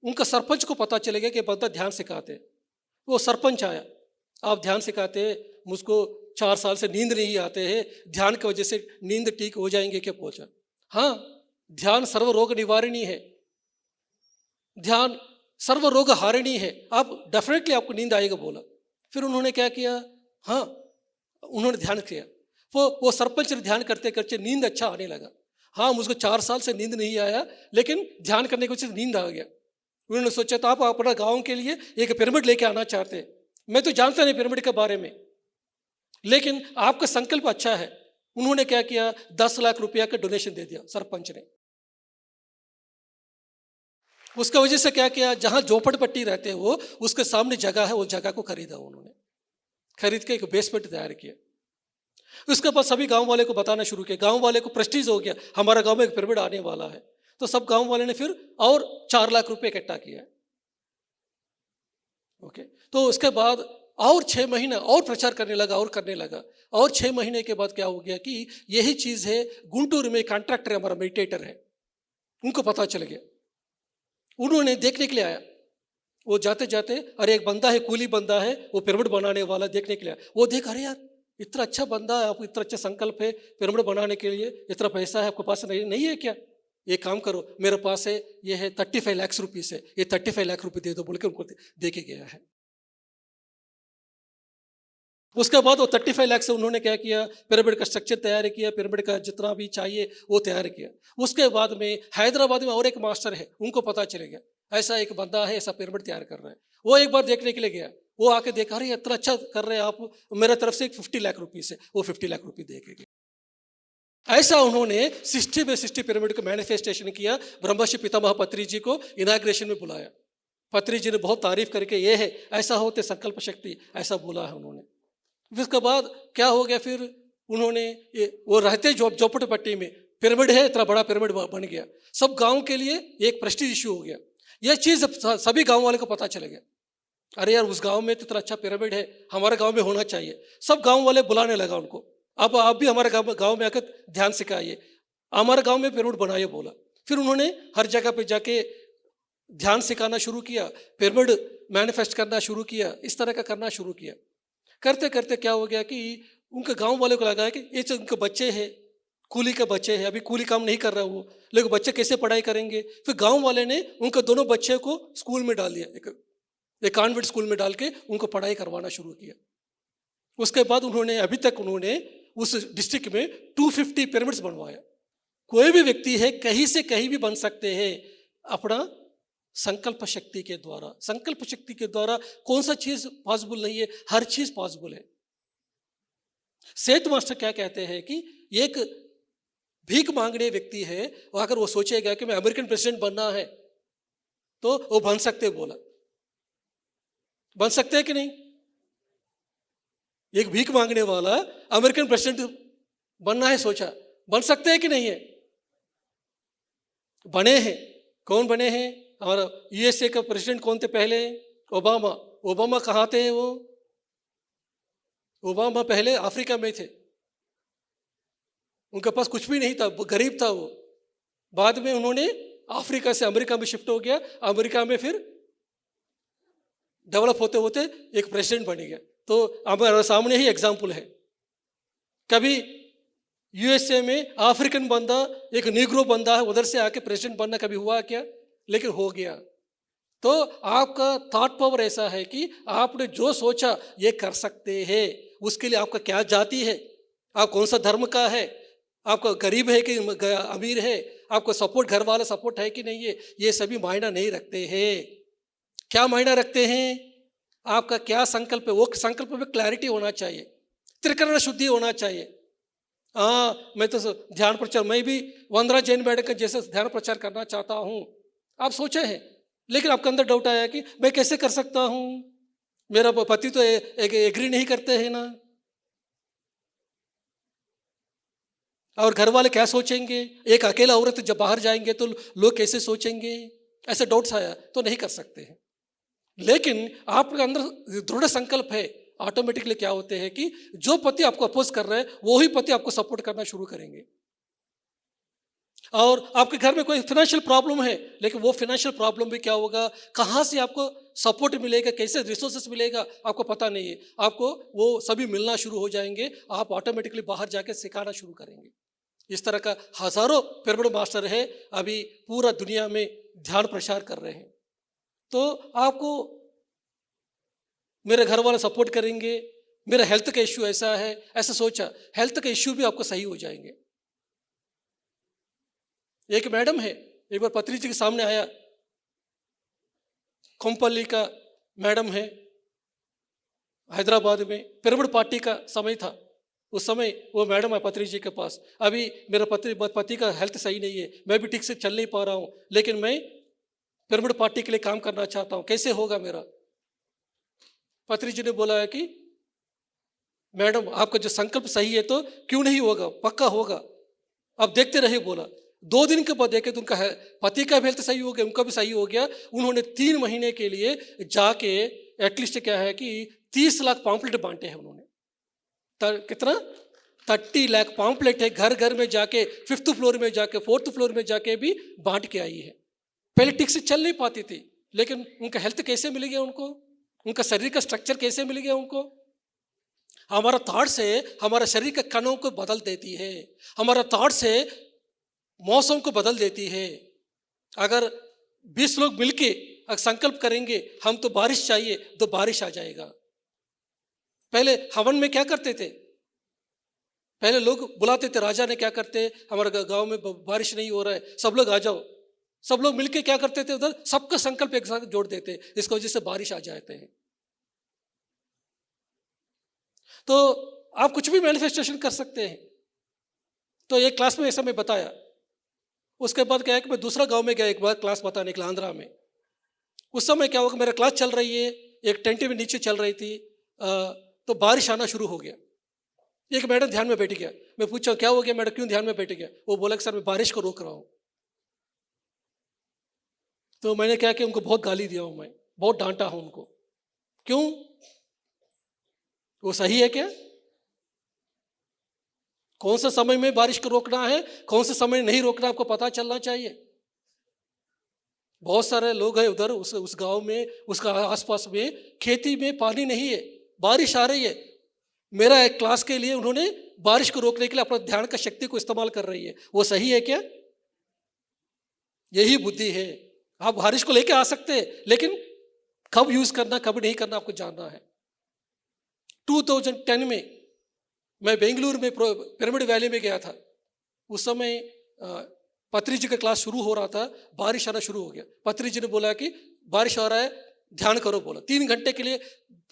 उनका सरपंच को पता चलेगा कि बंदा ध्यान सिखाते। वो सरपंच आया, आप ध्यान सिखाते, मुझको 4 साल से नींद नहीं आते हैं, ध्यान की वजह से नींद ठीक हो जाएंगे क्या? पूछा। हाँ, ध्यान सर्व रोग निवारणी है, ध्यान सर्व रोग हारिणी है, आप डेफिनेटली आपको नींद आएगा बोला। फिर उन्होंने क्या किया, हाँ उन्होंने ध्यान किया। वो सरपंच ने ध्यान करते करते नींद अच्छा आने लगा। हाँ, मुझको 4 साल से नींद नहीं आया, लेकिन ध्यान करने की वजह से नींद आ गया। उन्होंने सोचा तो आप अपना गांव के लिए एक पिरामिड लेके आना चाहते हैं। मैं तो जानता नहीं पिरामिड के बारे में, लेकिन आपका संकल्प अच्छा है। उन्होंने क्या किया, 10 लाख रुपया का डोनेशन दे दिया सरपंच ने। उसका वजह से क्या किया, जहां झोपड़पट्टी रहते हैं वो, उसके सामने जगह है, वो जगह को खरीदा उन्होंने, खरीद के एक बेसमेंट तैयार किया। उसके बाद सभी गांव वाले को बताना शुरू किया। गांव वाले को प्रेस्टीज हो गया, हमारा गांव में एक पिरामिड आने वाला है। तो सब गांव वाले ने फिर और 4 लाख रुपए इकट्ठा किया। ओके, तो उसके बाद और 6 महीने और प्रचार करने लगा और करने लगा। और 6 महीने के बाद क्या हो गया कि यही चीज है, गुंटूर में कॉन्ट्रैक्टर हमारा मेडिटेटर है, उनको पता चल गया। उन्होंने देखने के लिए आया। वो जाते जाते, अरे एक बंदा है, कूली बंदा है, वो पिरामिड बनाने वाला, देखने के लिए आया। वो देख, अरे यार इतना अच्छा बंदा है, आपको इतना अच्छा संकल्प है पिरामिड बनाने के लिए, इतना पैसा है आपके पास, नहीं है क्या? ये काम करो, मेरे पास है, ये है 35 लाख रुपीस है, ये 35 लाख रुपए दे दो बोल के उनको दे के गया है। उसके बाद वो 35 लाख से उन्होंने क्या किया, पिरामिड का स्ट्रक्चर तैयार किया, पिरामिड का जितना भी चाहिए वो तैयार किया। उसके बाद में हैदराबाद में और एक मास्टर है, उनको पता चलेगा ऐसा एक बंदा है, ऐसा पिरामिड तैयार कर रहा है। वो एक बार देखने के लिए गया, वो आके देखा, अरे इतना अच्छा कर रहे हैं आप, मेरा तरफ से 50 लाख रुपीस है, वो 50 लाख रुपये दे के गया। ऐसा उन्होंने 60 में 60 पिरामिड का मैनिफेस्टेशन किया। ब्रह्मर्षि पितामह पत्री जी को इनाग्रेशन में बुलाया। पत्री जी ने बहुत तारीफ करके, ये है ऐसा होते संकल्प शक्ति, ऐसा बोला है उन्होंने। उसके बाद क्या हो गया, फिर उन्होंने वो रहते झोपड़पट्टी में पिरामिड है, इतना बड़ा पिरामिड बन गया, सब गांव के लिए एक प्रेस्टीज इशू हो गया। यह चीज सभी गांव वाले को पता चल गया, अरे यार उस गांव में तो इतना अच्छा पिरामिड है, हमारे गांव में होना चाहिए। सब गांव वाले बुलाने लगा उनको, अब आप भी हमारे गांव में आकर ध्यान सिखाइए, हमारे गांव में पिरामिड बनाइए बोला। फिर उन्होंने हर जगह पे जाके ध्यान सिखाना शुरू किया, पिरामिड मैनिफेस्ट करना शुरू किया, इस तरह का करना शुरू किया। करते करते क्या हो गया कि उनके गांव वाले को लगा कि ये उनके बच्चे हैं, कूली के बच्चे हैं, अभी कूली काम नहीं कर रहा वो, लेकिन बच्चे कैसे पढ़ाई करेंगे। फिर गांव वाले ने उनके दोनों बच्चे को स्कूल में डाल दिया, एक कॉन्वेंट स्कूल में डाल के उनको पढ़ाई करवाना शुरू किया। उसके बाद उन्होंने अभी तक उन्होंने उस डिस्ट्रिक्ट में 250 पिरामिड्स बनवाया। कोई भी व्यक्ति है कहीं से कहीं भी बन सकते हैं अपना संकल्प शक्ति के द्वारा। संकल्प शक्ति के द्वारा कौन सा चीज पॉसिबल नहीं है, हर चीज पॉसिबल है। सेठ मास्टर क्या कहते हैं कि एक भीख मांगने व्यक्ति है और अगर वो सोचेगा कि मैं अमेरिकन प्रेसिडेंट बनना है तो वो बन सकते, बोला बन सकते हैं कि नहीं? एक भीख मांगने वाला अमेरिकन प्रेसिडेंट बनना है, सोचा बन सकते हैं कि नहीं है? बने हैं। कौन बने हैं? हमारा यूएसए का प्रेसिडेंट कौन थे पहले? ओबामा। ओबामा कहाँ थे वो? ओबामा पहले अफ्रीका में थे, उनके पास कुछ भी नहीं था, गरीब था वो। बाद में उन्होंने अफ्रीका से अमेरिका में शिफ्ट हो गया, अमेरिका में फिर डेवलप होते होते एक प्रेसिडेंट बन गया। तो हमारे सामने ही एग्जाम्पल है। कभी यूएसए में अफ्रीकन बंदा, एक नीग्रो बंदा है, उधर से आके प्रेसिडेंट बनना कभी हुआ क्या? लेकिन हो गया। तो आपका थॉट पावर ऐसा है कि आपने जो सोचा ये कर सकते हैं। उसके लिए आपका क्या जाति है, आप कौन सा धर्म का है, आपका गरीब है कि अमीर है, आपको सपोर्ट घर वाला सपोर्ट है कि नहीं है, ये सभी मायना नहीं रखते हैं। क्या मायना रखते हैं? आपका क्या संकल्प है, वो संकल्प में क्लैरिटी होना चाहिए, त्रिकरण शुद्धि होना चाहिए। हाँ, मैं तो ध्यान प्रचार, मैं भी वंदना जैन मैडम का जैसे ध्यान प्रचार करना चाहता हूँ, आप सोचे हैं, लेकिन आपके अंदर डाउट आया कि मैं कैसे कर सकता हूँ, मेरा पति तो एग्री नहीं करते हैं ना, और घर वाले क्या सोचेंगे, एक अकेला औरत जब बाहर जाएंगे तो लोग कैसे सोचेंगे, ऐसे डाउट्स आया तो नहीं कर सकते हैं। लेकिन आपके अंदर दृढ़ संकल्प है, ऑटोमेटिकली क्या होते हैं कि जो पति आपको अपोज कर रहे हैं वही पति आपको सपोर्ट करना शुरू करेंगे। और आपके घर में कोई फाइनेंशियल प्रॉब्लम है, लेकिन वो फाइनेंशियल प्रॉब्लम भी क्या होगा, कहाँ से आपको सपोर्ट मिलेगा, कैसे रिसोर्सेस मिलेगा, आपको पता नहीं है। आपको वो सभी मिलना शुरू हो जाएंगे, आप ऑटोमेटिकली बाहर जाके सिखाना शुरू करेंगे। इस तरह का हजारों पिरामिड मास्टर है, अभी पूरा दुनिया में ध्यान प्रचार कर रहे हैं। तो आपको मेरे घर वाले सपोर्ट करेंगे, मेरा हेल्थ का इश्यू ऐसा है, ऐसा सोचा, हेल्थ का इश्यू भी आपको सही हो जाएंगे। एक मैडम है, एक बार पत्री जी के सामने आया, कोम्पल्ली का मैडम है, हैदराबाद में पिरामिड पार्टी का समय था, उस समय वो मैडम है पत्री जी के पास, अभी मेरा पति का हेल्थ सही नहीं है, मैं भी ठीक से चल नहीं पा रहा हूँ, लेकिन मैं पिरामिड पार्टी के लिए काम करना चाहता हूँ, कैसे होगा मेरा? पत्री जी ने बोला है कि मैडम आपका जो संकल्प सही है तो क्यों नहीं होगा, पक्का होगा, अब देखते रहे। बोला 2 दिन के बाद देखे तो उनका पति का भी हेल्थ सही हो गया, उनका भी सही हो गया। उन्होंने 3 महीने के लिए जाके एटलीस्ट क्या है कि 30 लाख पॉम्पलेट बांटे हैं उन्होंने। कितना? 30 लाख पॉम्पलेट है, घर घर में जाके 5th फ्लोर में जाके 4th फ्लोर में जाके भी बांट के आई है। पहले ठीक से चल नहीं पाती थी, लेकिन उनका हेल्थ कैसे मिल गया उनको, उनका शरीर का स्ट्रक्चर कैसे मिल गया उनको? हमारा थॉट से हमारा शरीर के कणों को बदल देती है, हमारा थॉट से मौसम को बदल देती है। अगर 20 लोग मिलके अगर संकल्प करेंगे हम तो बारिश चाहिए, तो बारिश आ जाएगा। पहले हवन में क्या करते थे, पहले लोग बुलाते थे, राजा ने क्या करते, हमारे गांव में बारिश नहीं हो रहा है, सब लोग आ जाओ, सब लोग मिलके क्या करते थे, उधर सबका संकल्प एक साथ जोड़ देते, इसकी वजह से बारिश आ जाते हैं। तो आप कुछ भी मैनिफेस्टेशन कर सकते हैं। तो एक क्लास में ऐसा मैं बताया, उसके बाद क्या है कि मैं दूसरा गांव में गया एक बार क्लास बताने के लिए, आंध्रा में। उस समय क्या होगा, मेरा क्लास चल रही है, एक टेंट में नीचे चल रही थी, तो बारिश आना शुरू हो गया। एक मैडम ध्यान में बैठ गया, मैं पूछा क्या हो गया मैडम, क्यों ध्यान में बैठ गया? वो बोला कि सर मैं बारिश को रोक रहा हूँ। तो मैंने क्या कि उनको बहुत गाली दिया हूँ, मैं बहुत डांटा हूँ उनको। क्यों? वो सही है क्या? कौन सा समय में बारिश को रोकना है, कौन से समय नहीं रोकना, आपको पता चलना चाहिए। बहुत सारे लोग हैं उधर उस गांव में, उसका आसपास में खेती में पानी नहीं है, बारिश आ रही है। मेरा एक क्लास के लिए उन्होंने बारिश को रोकने के लिए अपना ध्यान का शक्ति को इस्तेमाल कर रही है, वो सही है क्या? यही बुद्धि है। आप बारिश को लेके आ सकते हैं, लेकिन कब यूज करना कब नहीं करना आपको जानना है। 2010 में मैं बेंगलुरु में पिरामिड वैली में गया था। उस समय पत्री जी का क्लास शुरू हो रहा था, बारिश आना शुरू हो गया। पत्री जी ने बोला कि बारिश आ रहा है, ध्यान करो बोला। 3 घंटे के लिए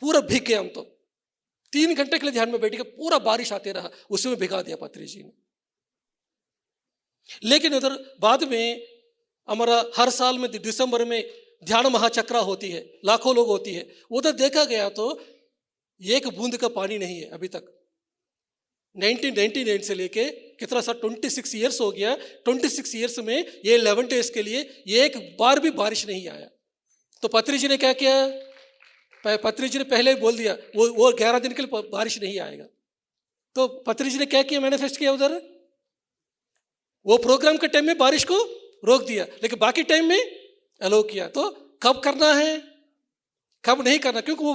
पूरा भीग गए हम तो। 3 घंटे के लिए ध्यान में बैठ के पूरा बारिश आते रहा, उसमें भिगा दिया पत्री जी ने। लेकिन उधर बाद में हमारा हर साल में दिसंबर में ध्यान महाचक्रा होती है, लाखों लोग होती है। उधर देखा गया तो एक बूंद का पानी नहीं है अभी तक। 1999 से लेके कितना सा 26 ईयर्स हो गया। 26 ईयर्स में ये 11 डेज के लिए एक बार भी बारिश नहीं आया। तो पत्री जी ने क्या किया? पत्री जी ने पहले ही बोल दिया वो 11 दिन के लिए बारिश नहीं आएगा। तो पत्री जी ने क्या किया? मैनिफेस्ट किया उधर। वो प्रोग्राम के टाइम में बारिश को रोक दिया, लेकिन बाकी टाइम में अलाउ किया। तो कब करना है, कब नहीं करना, क्योंकि वो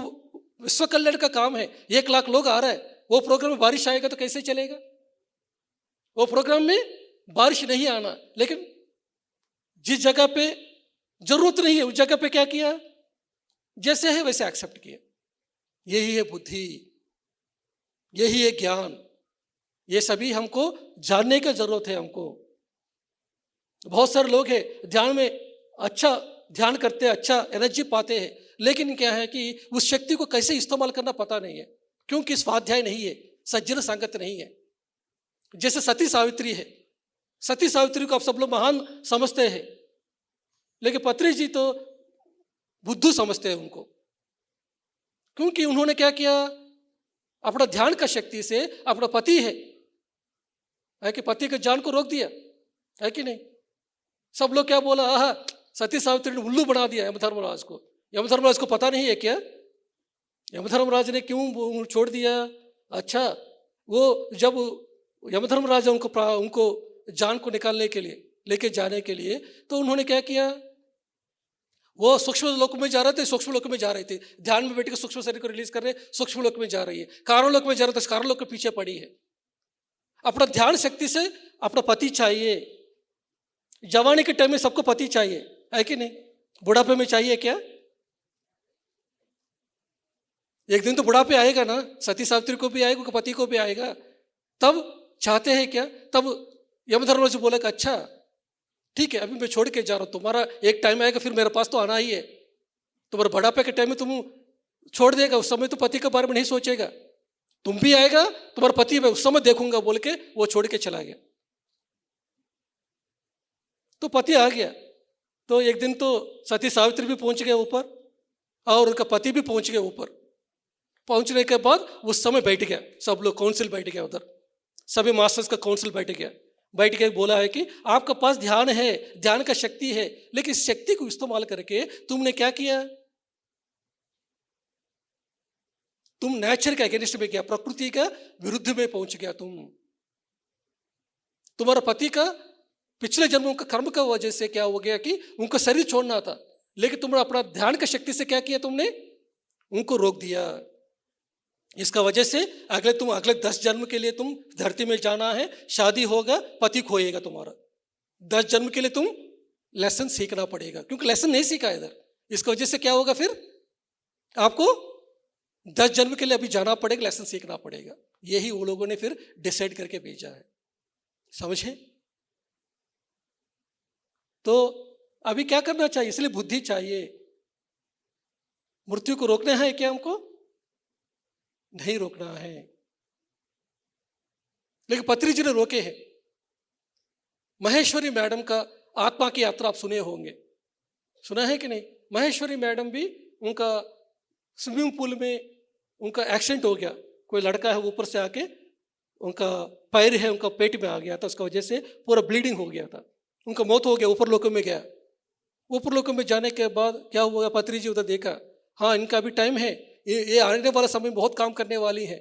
विश्व कल्याण का काम है। 1 लाख लोग आ रहा है, वो प्रोग्राम में बारिश आएगा तो कैसे चलेगा? वो प्रोग्राम में बारिश नहीं आना, लेकिन जिस जगह पे जरूरत नहीं है उस जगह पे क्या किया? जैसे है वैसे एक्सेप्ट किया। यही है बुद्धि, यही है ज्ञान। ये सभी हमको जानने की जरूरत है। हमको बहुत सारे लोग हैं ध्यान में अच्छा ध्यान करते हैं, अच्छा एनर्जी पाते हैं, लेकिन क्या है कि उस शक्ति को कैसे इस्तेमाल करना पता नहीं है, क्योंकि स्वाध्याय नहीं है, सज्जन संगत नहीं है। जैसे सती सावित्री है, सती सावित्री को आप सब लोग महान समझते हैं, लेकिन पत्री जी तो बुद्धू समझते हैं उनको, क्योंकि उन्होंने क्या किया? अपना ध्यान का शक्ति से अपना पति है कि पति के जान को रोक दिया, है कि नहीं? सब लोग क्या बोला? आहा, सती सावित्री ने उल्लू बना दिया यमधर्मराज को। यमधर्मराज को पता नहीं है क्या यमधर्मराज ने क्यों छोड़ दिया? अच्छा, वो जब यमधर्मराज उनको जान को निकालने के लिए लेके जाने के लिए, तो उन्होंने क्या किया? वो सूक्ष्म लोक में जा रहे थे, सूक्ष्म लोक में जा रहे थे, ध्यान में बैठ के सूक्ष्म शरीर को रिलीज कर रहे, सूक्ष्म लोक में जा रही है। कारण लोक में जा रहे थे, कारण लोक के पीछे पड़ी है। अपना ध्यान शक्ति से अपना पति चाहिए। जवानी के टाइम में सबको पति चाहिए, है कि नहीं? बुढ़ापे में चाहिए क्या? एक दिन तो बुढ़ापे आएगा ना, सती सावित्री को भी आएगा, पति को भी आएगा। तब चाहते हैं क्या? तब यमधर्मराज बोला कि अच्छा ठीक है, अभी मैं छोड़ के जा रहा हूँ, तुम्हारा एक टाइम आएगा फिर मेरे पास तो आना ही है। तुम्हारे बुढ़ापे के टाइम में तुम छोड़ देगा, उस समय तो पति के बारे में नहीं सोचेगा। तुम भी आएगा, तुम्हारा पति मैं उस समय देखूंगा बोल के वो छोड़ के चला गया। तो पति आ गया, तो एक दिन तो सती सावित्री भी पहुंच गए ऊपर और उनका पति भी पहुंच गया ऊपर। पहुंचने के बाद उस समय बैठ गया, सब लोग काउंसिल बैठ गया, उधर सभी मास्टर्स का काउंसिल बैठ गया। बैठ के बोला है कि आपके पास ध्यान है, ध्यान का शक्ति है, लेकिन इस शक्ति को इस्तेमाल करके तुमने क्या किया? तुम नेचर के अगेंस्ट में गया, प्रकृति का विरुद्ध में पहुंच गया तुम। तुम्हारा पति का पिछले जन्मों का कर्म का वजह से क्या हो गया कि उनको शरीर छोड़ना था, लेकिन तुमने अपना ध्यान का शक्ति से क्या किया? तुमने उनको रोक दिया। इसका वजह से अगले 10 जन्म के लिए तुम धरती में जाना है, शादी होगा, पति खोएगा तुम्हारा। 10 जन्म के लिए तुम लेसन सीखना पड़ेगा, क्योंकि लेसन नहीं सीखा इधर। इसका वजह से क्या होगा? फिर आपको 10 जन्म के लिए अभी जाना पड़ेगा, लेसन सीखना पड़ेगा। यही वो लोगों ने फिर डिसाइड करके भेजा है, समझे? तो अभी क्या करना चाहिए? इसलिए बुद्धि चाहिए। मृत्यु को रोकना है क्या? हमको नहीं रोकना है, लेकिन पत्री जी ने रोके हैं। महेश्वरी मैडम का आत्मा की यात्रा आप सुने होंगे, सुना है कि नहीं? महेश्वरी मैडम भी उनका स्विमिंग पूल में उनका एक्सीडेंट हो गया। कोई लड़का है ऊपर से आके उनका पैर है उनका पेट में आ गया था, उसका वजह से पूरा ब्लीडिंग हो गया था, उनका मौत हो गया। ऊपर लोकों में गया। ऊपर लोकों में जाने के बाद क्या हुआ? पत्री जी उधर देखा, हाँ इनका अभी टाइम है, ये आने वाला समय बहुत काम करने वाली है।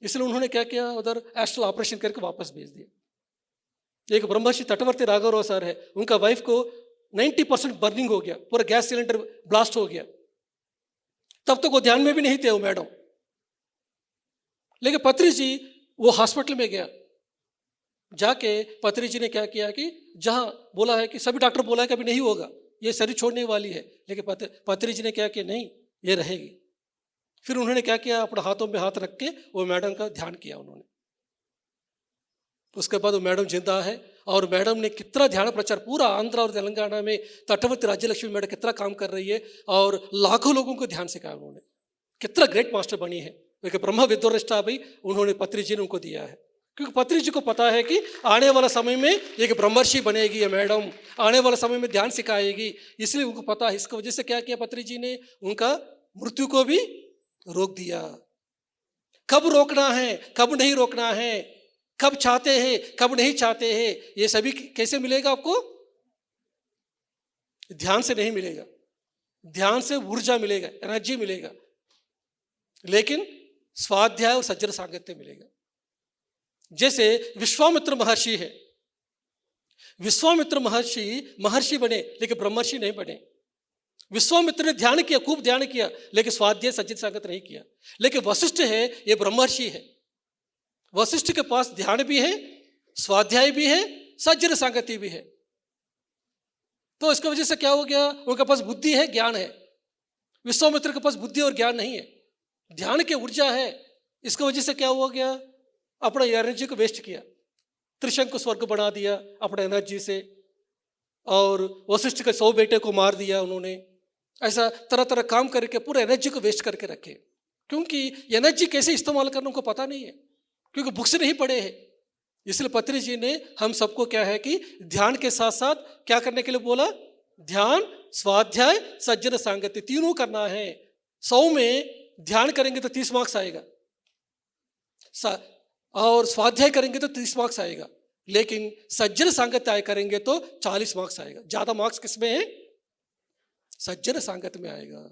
इसलिए उन्होंने क्या किया? उधर एस्ट्रल ऑपरेशन करके वापस भेज दिया। एक ब्रह्मश्री तटवर्ती राघवराव सर है, उनका वाइफ को 90% बर्निंग हो गया, पूरा गैस सिलेंडर ब्लास्ट हो गया। तब तक वो ध्यान में भी नहीं थे वो मैडम, लेकिन पत्री जी वो हॉस्पिटल में गया। जाके पत्री जी ने क्या किया कि जहां बोला है कि सभी डॉक्टर बोला है कि अभी नहीं होगा, ये शरीर छोड़ने वाली है, लेकिन पत्री जी ने क्या किया? नहीं, ये रहेगी। फिर उन्होंने क्या किया? अपने हाथों में हाथ रख के वो मैडम का ध्यान किया उन्होंने। उसके बाद वो मैडम जिंदा है और मैडम ने कितना ध्यान प्रचार पूरा आंध्र और तेलंगाना में तटवर्ती राज्यलक्ष्मी मैडम कितना काम कर रही है और लाखों लोगों को ध्यान सिखाया उन्होंने, कितना ग्रेट मास्टर बनी है। क्योंकि ब्रह्म विद्वरिष्ठा भी उन्होंने पत्री जी ने उनको दिया है, क्योंकि पत्री जी को पता है कि आने वाला समय में एक ब्रह्मर्षि बनेगी ये मैडम, आने वाला समय में ध्यान सिखाएगी, इसलिए उनको पता है। इसकी वजह से क्या किया पत्री जी ने, उनका मृत्यु को भी रोक दिया। कब रोकना है कब नहीं रोकना है, कब चाहते हैं कब नहीं चाहते हैं, ये सभी कैसे मिलेगा आपको? ध्यान से नहीं मिलेगा, ध्यान से ऊर्जा मिलेगा, एनर्जी मिलेगा, लेकिन स्वाध्याय और सज्जन सांगत्य मिलेगा। जैसे विश्वामित्र महर्षि है, विश्वामित्र महर्षि बने लेकिन ब्रह्मर्षि नहीं बने। विश्वामित्र ने ध्यान किया, खूब ध्यान किया, लेकिन स्वाध्याय सज्जन सांगत्य नहीं किया। लेकिन वशिष्ठ है, ये ब्रह्मर्षि है, वशिष्ठ के पास ध्यान भी है, स्वाध्याय भी है, सज्जन सांगत्य भी है। तो इसकी वजह से क्या हो गया, उनके पास बुद्धि है, ज्ञान है। विश्वामित्र के पास बुद्धि और ज्ञान नहीं है, ध्यान की ऊर्जा है। इसकी वजह से क्या हो गया, अपना एनर्जी को वेस्ट किया, त्रिशंकु स्वर्ग बना दिया अपने एनर्जी से, और वशिष्ठ के 100 बेटे को मार दिया उन्होंने। ऐसा तरह तरह काम करके पूरा एनर्जी को वेस्ट करके रखे, क्योंकि एनर्जी कैसे इस्तेमाल करना उनको पता नहीं है, क्योंकि बुक्स नहीं पढ़े हैं। इसलिए पत्री जी ने हम सबको क्या है कि ध्यान के साथ साथ क्या करने के लिए बोला, ध्यान, स्वाध्याय, सज्जन सांगत्य तीनों करना है। 100 में ध्यान करेंगे तो 30 मार्क्स आएगा, और स्वाध्याय करेंगे तो 30 मार्क्स आएगा, लेकिन सज्जन सांगत्य करेंगे तो 40 मार्क्स आएगा। ज्यादा मार्क्स किसमें है, सज्जन सांगत्य में आएगा।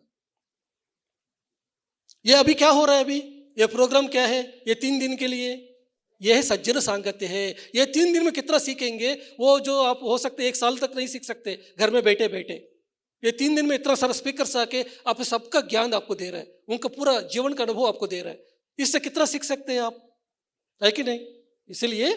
ये अभी क्या हो रहा है, अभी ये प्रोग्राम क्या है, ये 3 दिन के लिए, ये है सज्जन सांगत्य है। ये 3 दिन में कितना सीखेंगे, वो जो आप हो सकते 1 साल तक नहीं सीख सकते घर में बैठे बैठे। ये 3 दिन में इतना सारा स्पीकर आके आप सबका ज्ञान आपको दे रहा है, उनका पूरा जीवन का अनुभव आपको दे रहा है, इससे कितना सीख सकते हैं आप, है कि नहीं? इसलिए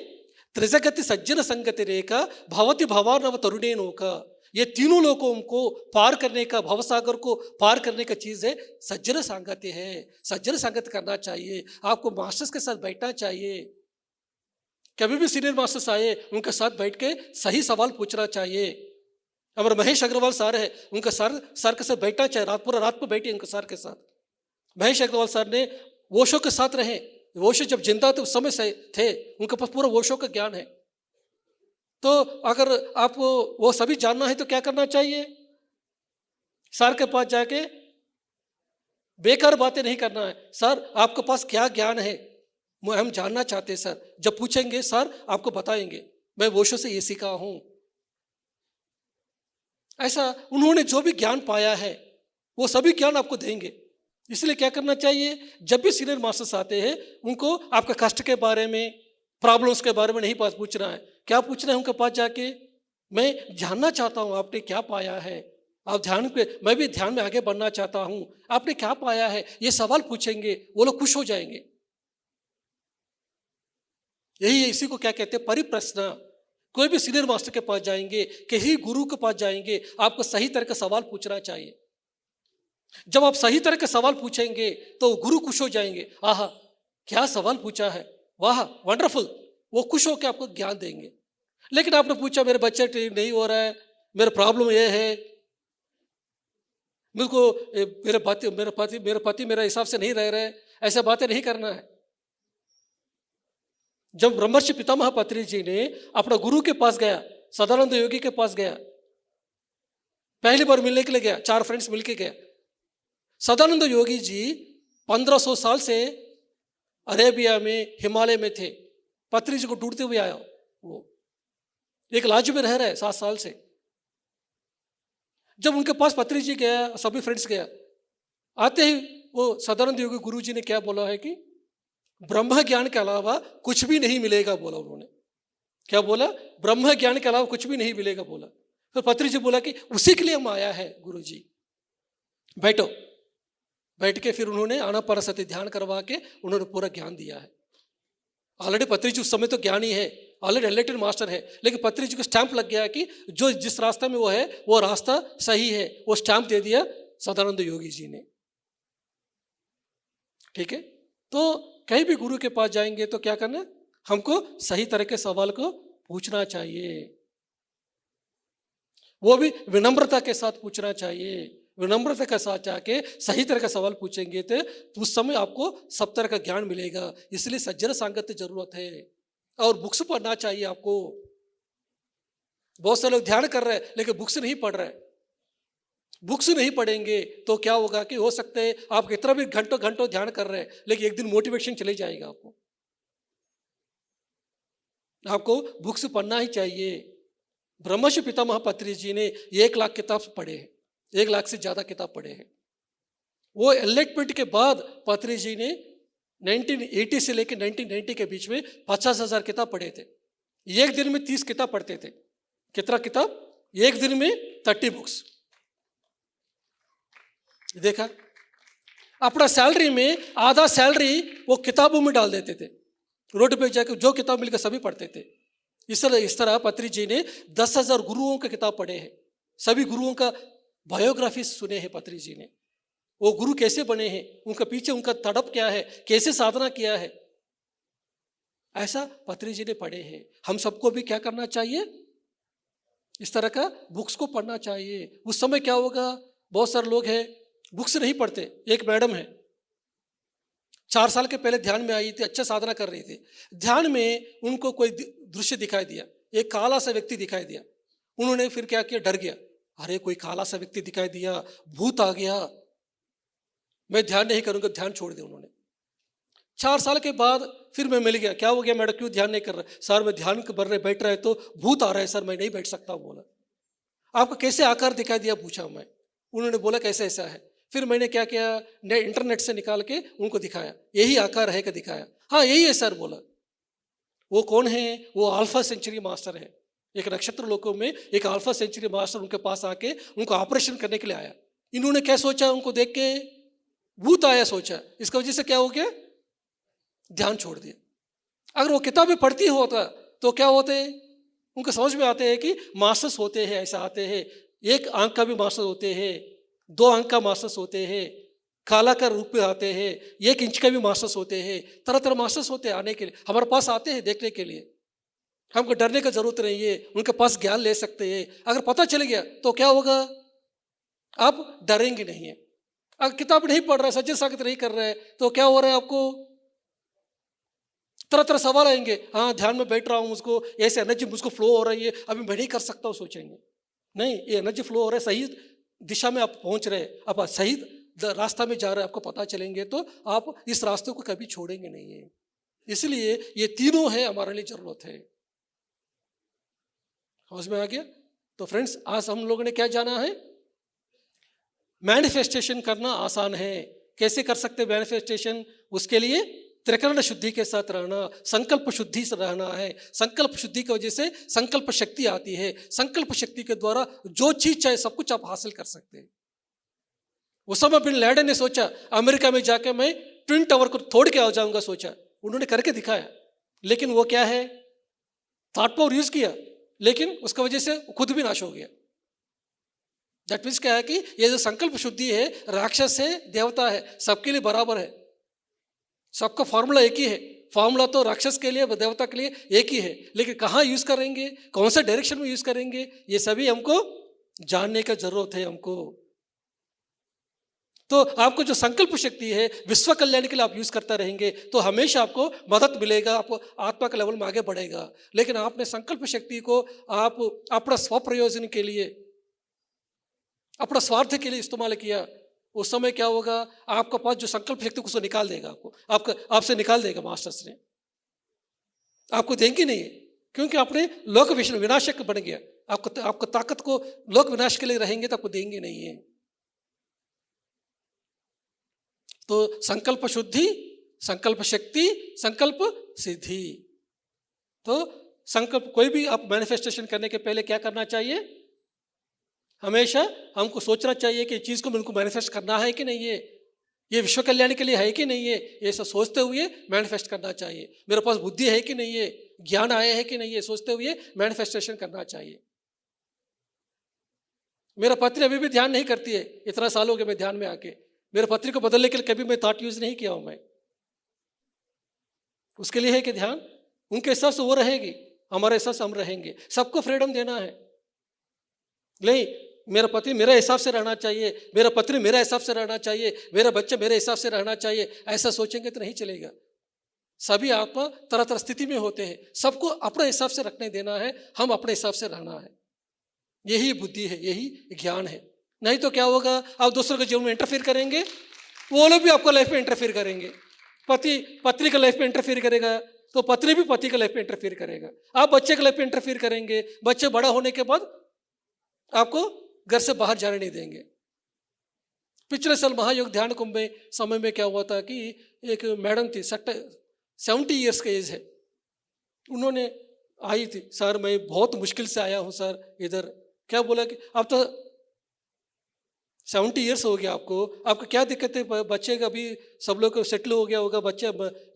त्रिजगति सज्जन संगति रेखा भवति भवानव तरुणेन होका, ये तीनों लोगों को पार करने का, भवसागर को पार करने का चीज है सज्जन सांगत्य है। सज्जन संगति करना चाहिए, आपको मास्टर्स के साथ बैठना चाहिए। कभी भी सीनियर मास्टर्स आए उनके साथ बैठ के सही सवाल पूछना चाहिए। हमारे महेश अग्रवाल सर है, उनका सर के साथ बैठना चाहिए, पूरा रात को बैठे उनके सर के साथ। महेश अग्रवाल सर ने ओशो के साथ रहे, ओशो जब जिंदा थे उस समय से थे, उनके पास पूरा ओशो का ज्ञान है। तो अगर आपको वो सभी जानना है तो क्या करना चाहिए, सर के पास जाके बेकार बातें नहीं करना है। सर आपके पास क्या ज्ञान है, हम जानना चाहते हैं सर। जब पूछेंगे सर आपको बताएंगे, मैं ओशो से ये सीखा हूं। ऐसा उन्होंने जो भी ज्ञान पाया है वो सभी ज्ञान आपको देंगे। इसलिए क्या करना चाहिए, जब भी सीनियर मास्टर्स आते हैं उनको आपका कष्ट के बारे में, प्रॉब्लम्स के बारे में नहीं पास पूछना है। क्या पूछना है उनके पास जाके, मैं जानना चाहता हूं आपने क्या पाया है, आप ध्यान पे, मैं भी ध्यान में आगे बढ़ना चाहता हूं, आपने क्या पाया है, ये सवाल पूछेंगे, वो लोग खुश हो जाएंगे। यही इसी को क्या कहते हैं, परिप्रश्न। कोई भी सीनियर मास्टर के पास जाएंगे, किसी गुरु के पास जाएंगे, आपको सही तरह का सवाल पूछना चाहिए। जब आप सही तरह के सवाल पूछेंगे तो गुरु खुश हो जाएंगे, आहा क्या सवाल पूछा है, वाह वंडरफुल, वो खुश होकर आपको ज्ञान देंगे। लेकिन आपने पूछा मेरे बच्चे ठीक नहीं हो रहा है, मेरा प्रॉब्लम ये है, मेरे को मेरे पति मेरे हिसाब से नहीं रह रहे, ऐसे बातें नहीं करना है। जब ब्रह्मर्षि पितामह पत्री जी ने अपना गुरु के पास गया, सदानंद योगी के पास गया, पहली बार मिलने के लिए गया, 4 फ्रेंड्स मिलके गया। सदानंद योगी जी 1500 साल से अरेबिया में, हिमालय में थे, पत्री जी को ढूंढते हुए आया। वो एक लाज में रह रहा है 7 साल से। जब उनके पास पत्री जी गया, सभी फ्रेंड्स गया, आते ही वो सदानंद योगी गुरु जी ने क्या बोला है कि ब्रह्म ज्ञान के अलावा कुछ भी नहीं मिलेगा, बोला उन्होंने। क्या बोला, ब्रह्म ज्ञान के अलावा कुछ भी नहीं मिलेगा बोला। फिर पत्री जी बोला कि उसी के लिए हम आया है गुरु जी, बैठो। बैठ के फिर उन्होंने आनापानसति ध्यान करवा के उन्होंने पूरा ज्ञान दिया है। ऑलरेडी पत्री जी उस समय तो ज्ञानी है, ऑलरेडी एलेक्टेड मास्टर है, लेकिन पत्री जी को स्टैंप लग गया कि जो जिस रास्ते में वो है वो रास्ता सही है, वो स्टैंप दे दिया सदानंद योगी जी ने। ठीक है, तो कहीं भी गुरु के पास जाएंगे तो क्या करना, हमको सही तरह के सवाल को पूछना चाहिए, वो भी विनम्रता के साथ पूछना चाहिए। विनम्रता के साथ जाके सही तरह का सवाल पूछेंगे तो उस समय आपको सब तरह का ज्ञान मिलेगा। इसलिए सज्जन संगत की जरूरत है और बुक्स पढ़ना चाहिए आपको। बहुत सारे लोग ध्यान कर रहे हैं लेकिन बुक्स नहीं पढ़ रहे। बुक्स नहीं पढ़ेंगे तो क्या होगा कि हो सकता है आप कितना भी घंटों घंटों ध्यान कर रहे हैं लेकिन एक दिन मोटिवेशन चले जाएगा आपको। आपको बुक्स पढ़ना ही चाहिए। ब्रह्मर्षि पितामह पत्री जी ने 1 लाख किताब पढ़े हैं, 1 लाख से ज्यादा किताब पढ़े हैं। वो एनलाइटमेंट के बाद पत्री जी ने 1980 से लेकर 1990 के बीच में 50,000 किताब पढ़े थे। एक दिन में 30 किताब पढ़ते थे। कितना किताब? एक दिन में 30 बुक्स। देखा, अपना सैलरी में आधा सैलरी वो किताबों में डाल देते थे। रोड पे जाकर जो किताब मिलकर सभी पढ़ते थे। इस तरह पत्री जी ने 10,000 गुरुओं के किताब पढ़े हैं। सभी गुरुओं का बायोग्राफी सुने हैं पत्री जी ने। वो गुरु कैसे बने हैं, उनका पीछे उनका तड़प क्या है, कैसे साधना किया है, ऐसा पत्री जी ने पढ़े हैं। हम सबको भी क्या करना चाहिए? इस तरह का बुक्स को पढ़ना चाहिए। उस समय क्या होगा, बहुत सारे लोग हैं बुक्स नहीं पढ़ते। एक मैडम है 4 साल के पहले ध्यान में आई थी, अच्छा साधना कर रही थी। ध्यान में उनको कोई दृश्य दिखाई दिया, एक काला सा व्यक्ति दिखाई दिया। उन्होंने फिर क्या किया, डर गया। अरे कोई काला सा व्यक्ति दिखाई दिया, भूत आ गया, मैं ध्यान नहीं करूंगा, ध्यान छोड़ दिया उन्होंने। 4 साल के बाद फिर मैं मिल गया, क्या हो गया मैडम, क्यों ध्यान नहीं कर रहा? सर मैं ध्यान कर रहे बैठ रहे तो भूत आ रहा है सर, मैं नहीं बैठ सकता। बोला आपको कैसे आकार दिखाई दिया, पूछा मैं। उन्होंने बोला कैसे ऐसा है। फिर मैंने क्या किया, इंटरनेट से निकाल के उनको दिखाया, यही आकार है का दिखाया। हाँ यही है सर। बोला वो कौन है? वो अल्फा सेंचुरी मास्टर है। एक नक्षत्र लोकों में एक अल्फा सेंचुरी मास्टर उनके पास आके उनको ऑपरेशन करने के लिए आया। इन्होंने क्या सोचा, उनको देख के भूत आया सोचा। इसका वजह से क्या हो गया, ध्यान छोड़ दिया। अगर वो किताबें पढ़ती होता तो क्या होते, उनको समझ में आते हैं कि मास्टर्स होते हैं, ऐसा आते हैं। 1 अंक का भी मास्टर्स होते हैं, 2 अंक का मास्टर्स होते हैं, काला का रूप में आते हैं, 1 इंच का भी मास्टर्स होते हैं। तरह तरह मास्टर्स होते हैं आने के लिए, हमारे पास आते हैं देखने के लिए। हमको डरने की जरूरत नहीं है, उनके पास ज्ञान ले सकते हैं। अगर पता चल गया तो क्या होगा, आप डरेंगे नहीं है। अगर किताब नहीं पढ़ रहे, सज्जन संगत नहीं कर रहे तो क्या हो रहा है, आपको तरह तरह सवाल आएंगे। हाँ ध्यान में बैठ रहा हूँ, उसको ऐसे एनर्जी मुझको फ्लो हो रही है, अभी मैं नहीं कर सकता हूँ। सोचेंगे नहीं, ये एनर्जी फ्लो हो रहा है, सही दिशा में आप पहुंच रहे, आप सही रास्ता में जा रहे हैं, आपको पता चलेंगे तो आप इस रास्ते को कभी छोड़ेंगे नहीं है। इसलिए ये तीनों है हमारे लिए जरूरत है। समझ में आ गया? तो फ्रेंड्स आज हम लोगों ने क्या जाना है, मैनिफेस्टेशन करना आसान है। कैसे कर सकते मैनिफेस्टेशन? उसके लिए त्रिकरण शुद्धि के साथ रहना, संकल्प शुद्धि से रहना है। संकल्प शुद्धि की वजह से संकल्प शक्ति आती है। संकल्प शक्ति के द्वारा जो चीज चाहे सब कुछ आप हासिल कर सकते हैं। उसामा बिन लैडेन ने सोचा अमेरिका में जाकर मैं ट्विन टावर को तोड़ के आ जाऊंगा, सोचा, उन्होंने करके दिखाया। लेकिन वो क्या है, थॉट पावर यूज किया, लेकिन उसकी वजह से खुद भी नाश हो गया। दैट मीन्स क्या है कि ये जो संकल्प शुद्धि है, राक्षस है देवता है, सबके लिए बराबर है। सबका फॉर्मूला एक ही है। फॉर्मूला तो राक्षस के लिए देवता के लिए एक ही है, लेकिन कहाँ यूज करेंगे, कौन सा डायरेक्शन में यूज करेंगे, ये सभी हमको जानने का जरूरत है हमको। तो आपको जो संकल्प शक्ति है विश्व कल्याण के लिए आप यूज करते रहेंगे तो हमेशा आपको मदद मिलेगा, आपको आत्मा के लेवल में आगे बढ़ेगा। लेकिन आपने संकल्प शक्ति को आप अपना स्वप्रयोजन के लिए, अपना स्वार्थ के लिए इस्तेमाल किया, उस समय क्या होगा, आपके पास जो संकल्प शक्ति उसको निकाल देगा, आपसे निकाल देगा मास्टर्स ने, आपको देंगे नहीं, क्योंकि आपने लोक विनाशक बन गया। आपको ताकत को लोक विनाश के लिए रहेंगे तो आपको देंगे नहीं है। तो संकल्प शुद्धि, संकल्प शक्ति, संकल्प सिद्धि। तो संकल्प, कोई भी आप मैनिफेस्टेशन करने के पहले क्या करना चाहिए, हमेशा हमको सोचना चाहिए कि चीज़ को मुझको मैनिफेस्ट करना है कि नहीं है, ये विश्व कल्याण के लिए है कि नहीं है, ये सब सोचते हुए मैनिफेस्ट करना चाहिए। मेरे पास बुद्धि है कि नहीं है, ज्ञान आया है कि नहीं है, सोचते हुए मैनिफेस्टेशन करना चाहिए। मेरा पत्नी अभी भी ध्यान नहीं करती है, इतना साल हो गया मैं ध्यान में आके। मेरे पत्नी को बदलने के लिए कभी मैं थॉट यूज नहीं किया हूं मैं। उसके लिए है कि ध्यान, उनके हिसाब से वो रहेगी, हमारे हिसाब से हम रहेंगे। सबको फ्रीडम देना है। नहीं, मेरा पति मेरे हिसाब से रहना चाहिए, मेरा पत्नी मेरे हिसाब से रहना चाहिए, मेरा बच्चा मेरे हिसाब से रहना चाहिए, ऐसा सोचेंगे तो नहीं चलेगा। सभी आत्मा तरह तरह स्थिति में होते हैं, सबको अपने हिसाब से रखने देना है, हम अपने हिसाब से रहना है। यही बुद्धि है, यही ज्ञान है। नहीं तो क्या होगा, आप दूसरों के जीवन में इंटरफेयर करेंगे, वो लोग भी आपको लाइफ में इंटरफेयर करेंगे। पति पत्नी का लाइफ में इंटरफेयर करेगा तो पत्नी भी पति के लाइफ में इंटरफेयर करेगा। आप बच्चे के लाइफ में इंटरफेयर करेंगे, बच्चे बड़ा होने के बाद आपको घर से बाहर जाने नहीं देंगे। पिछले साल महायोग ध्यान कुंभ में समय में क्या हुआ था कि एक मैडम थी, 70 ईयर्स का एज है, उन्होंने आई थी, सर मैं बहुत मुश्किल से आया हूँ सर इधर। क्या बोला कि अब तो 70 ईयर्स हो गया आपको क्या दिक्कत है? बच्चे का भी सब लोग सेटल हो गया होगा, बच्चे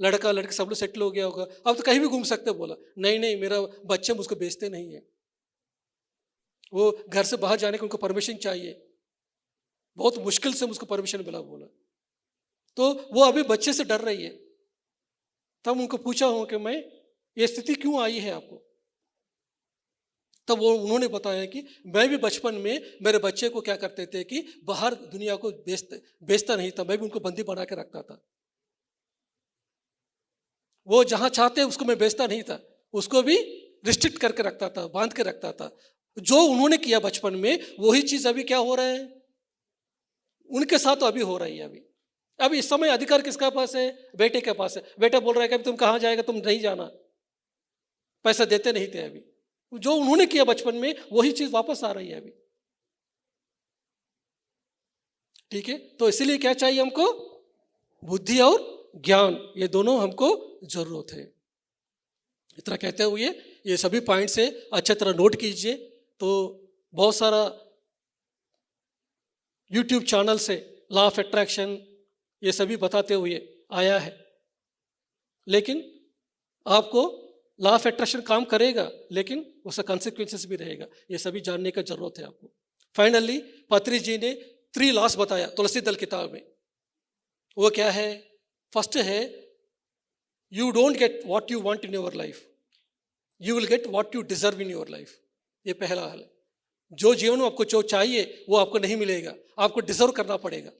लड़का लड़की सब लोग सेटल हो गया होगा, अब तो कहीं भी घूम सकते। बोला नहीं मेरा बच्चे मुझको बेचते नहीं है, वो घर से बाहर जाने को उनको परमिशन चाहिए, बहुत मुश्किल से मुझको परमिशन मिला। बोला तो वो अभी बच्चे से डर रही है। तब उनको पूछा हूँ कि मैं ये स्थिति क्यों आई है आपको? तब वो उन्होंने बताया कि मैं भी बचपन में मेरे बच्चे को क्या करते थे कि बाहर दुनिया को बेचता नहीं था, मैं भी उनको बंदी बना के रखता था। वो जहां चाहते उसको मैं बेचता नहीं था, उसको भी रिस्ट्रिक्ट करके रखता था, बांध के रखता था। जो उन्होंने किया बचपन में वही चीज अभी क्या हो रहा है उनके साथ, तो अभी हो रही है। अभी इस समय अधिकार किसके पास है? बेटे के पास है। बेटा बोल रहा है कि तुम कहाँ जाएगा, तुम नहीं जाना, पैसा देते नहीं थे। अभी जो उन्होंने किया बचपन में वही चीज वापस आ रही है अभी। ठीक है, तो इसीलिए क्या चाहिए हमको? बुद्धि और ज्ञान, ये दोनों हमको जरूरत है। इतना कहते हुए ये सभी पॉइंट से अच्छी तरह नोट कीजिए। तो बहुत सारा यूट्यूब चैनल से लॉ ऑफ अट्रैक्शन ये सभी बताते हुए आया है, लेकिन आपको लॉ ऑफ अट्रैक्शन काम करेगा, लेकिन उसका कॉन्सिक्वेंसेस भी रहेगा। ये सभी जानने का जरूरत है आपको। फाइनली पत्री जी ने 3 लॉस बताया तुलसी दल किताब में। वो क्या है? फर्स्ट है, you don't get what you want in your life, you will get what you deserve in your life. ये पहला हाल है। जो जीवन में आपको जो चाहिए वो आपको नहीं मिलेगा, आपको डिजर्व करना पड़ेगा।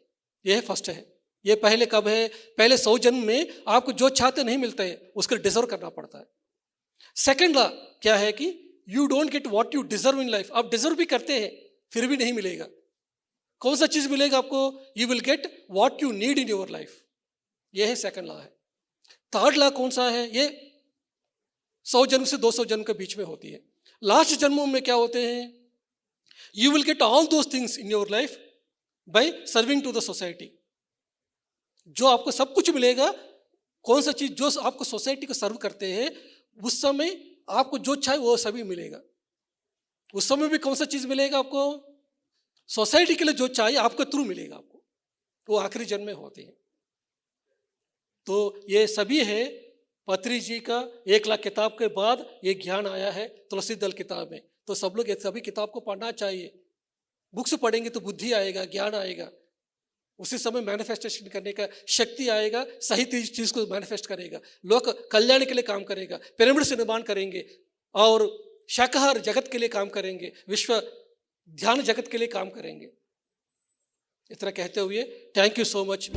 ये फर्स्ट है। ये पहले कब है? पहले 100 जन्म में आपको जो चाहते नहीं मिलता है, उसको डिजर्व करना पड़ता है। सेकंड लॉ क्या है कि you don't get what you deserve in life. आप डिजर्व भी करते हैं फिर भी नहीं मिलेगा। कौन सा चीज मिलेगा आपको? You will get what you need in your life. ये है सेकंड लॉ है। थर्ड लॉ कौन सा है? ये 100 जन्म से 200 जन्म के बीच में होती है। लास्ट जन्मों में क्या होते हैं? You will get all those things in your life by serving to the society. जो आपको सब कुछ मिलेगा, कौन सा चीज? जो आपको सोसाइटी को सर्व करते हैं, उस समय आपको जो चाहे वो सभी मिलेगा। उस समय भी कौन सा चीज मिलेगा आपको? सोसाइटी के लिए जो चाहिए आपको थ्रू मिलेगा आपको, वो आखिरी जन्म में होते हैं। तो ये सभी है पत्री जी का 1 लाख किताब के बाद ये ज्ञान आया है तुलसी दल किताब में। तो सब लोग ये सभी किताब को पढ़ना चाहिए। बुक्स पढ़ेंगे तो बुद्धि आएगा, ज्ञान आएगा, उसी समय मैनिफेस्टेशन करने का शक्ति आएगा, सही चीज को मैनिफेस्ट करेगा, लोक कल्याण के लिए काम करेगा, पिरामिड से निर्माण करेंगे और शाकाहार जगत के लिए काम करेंगे, विश्व ध्यान जगत के लिए काम करेंगे। इतना कहते हुए थैंक यू सो मच।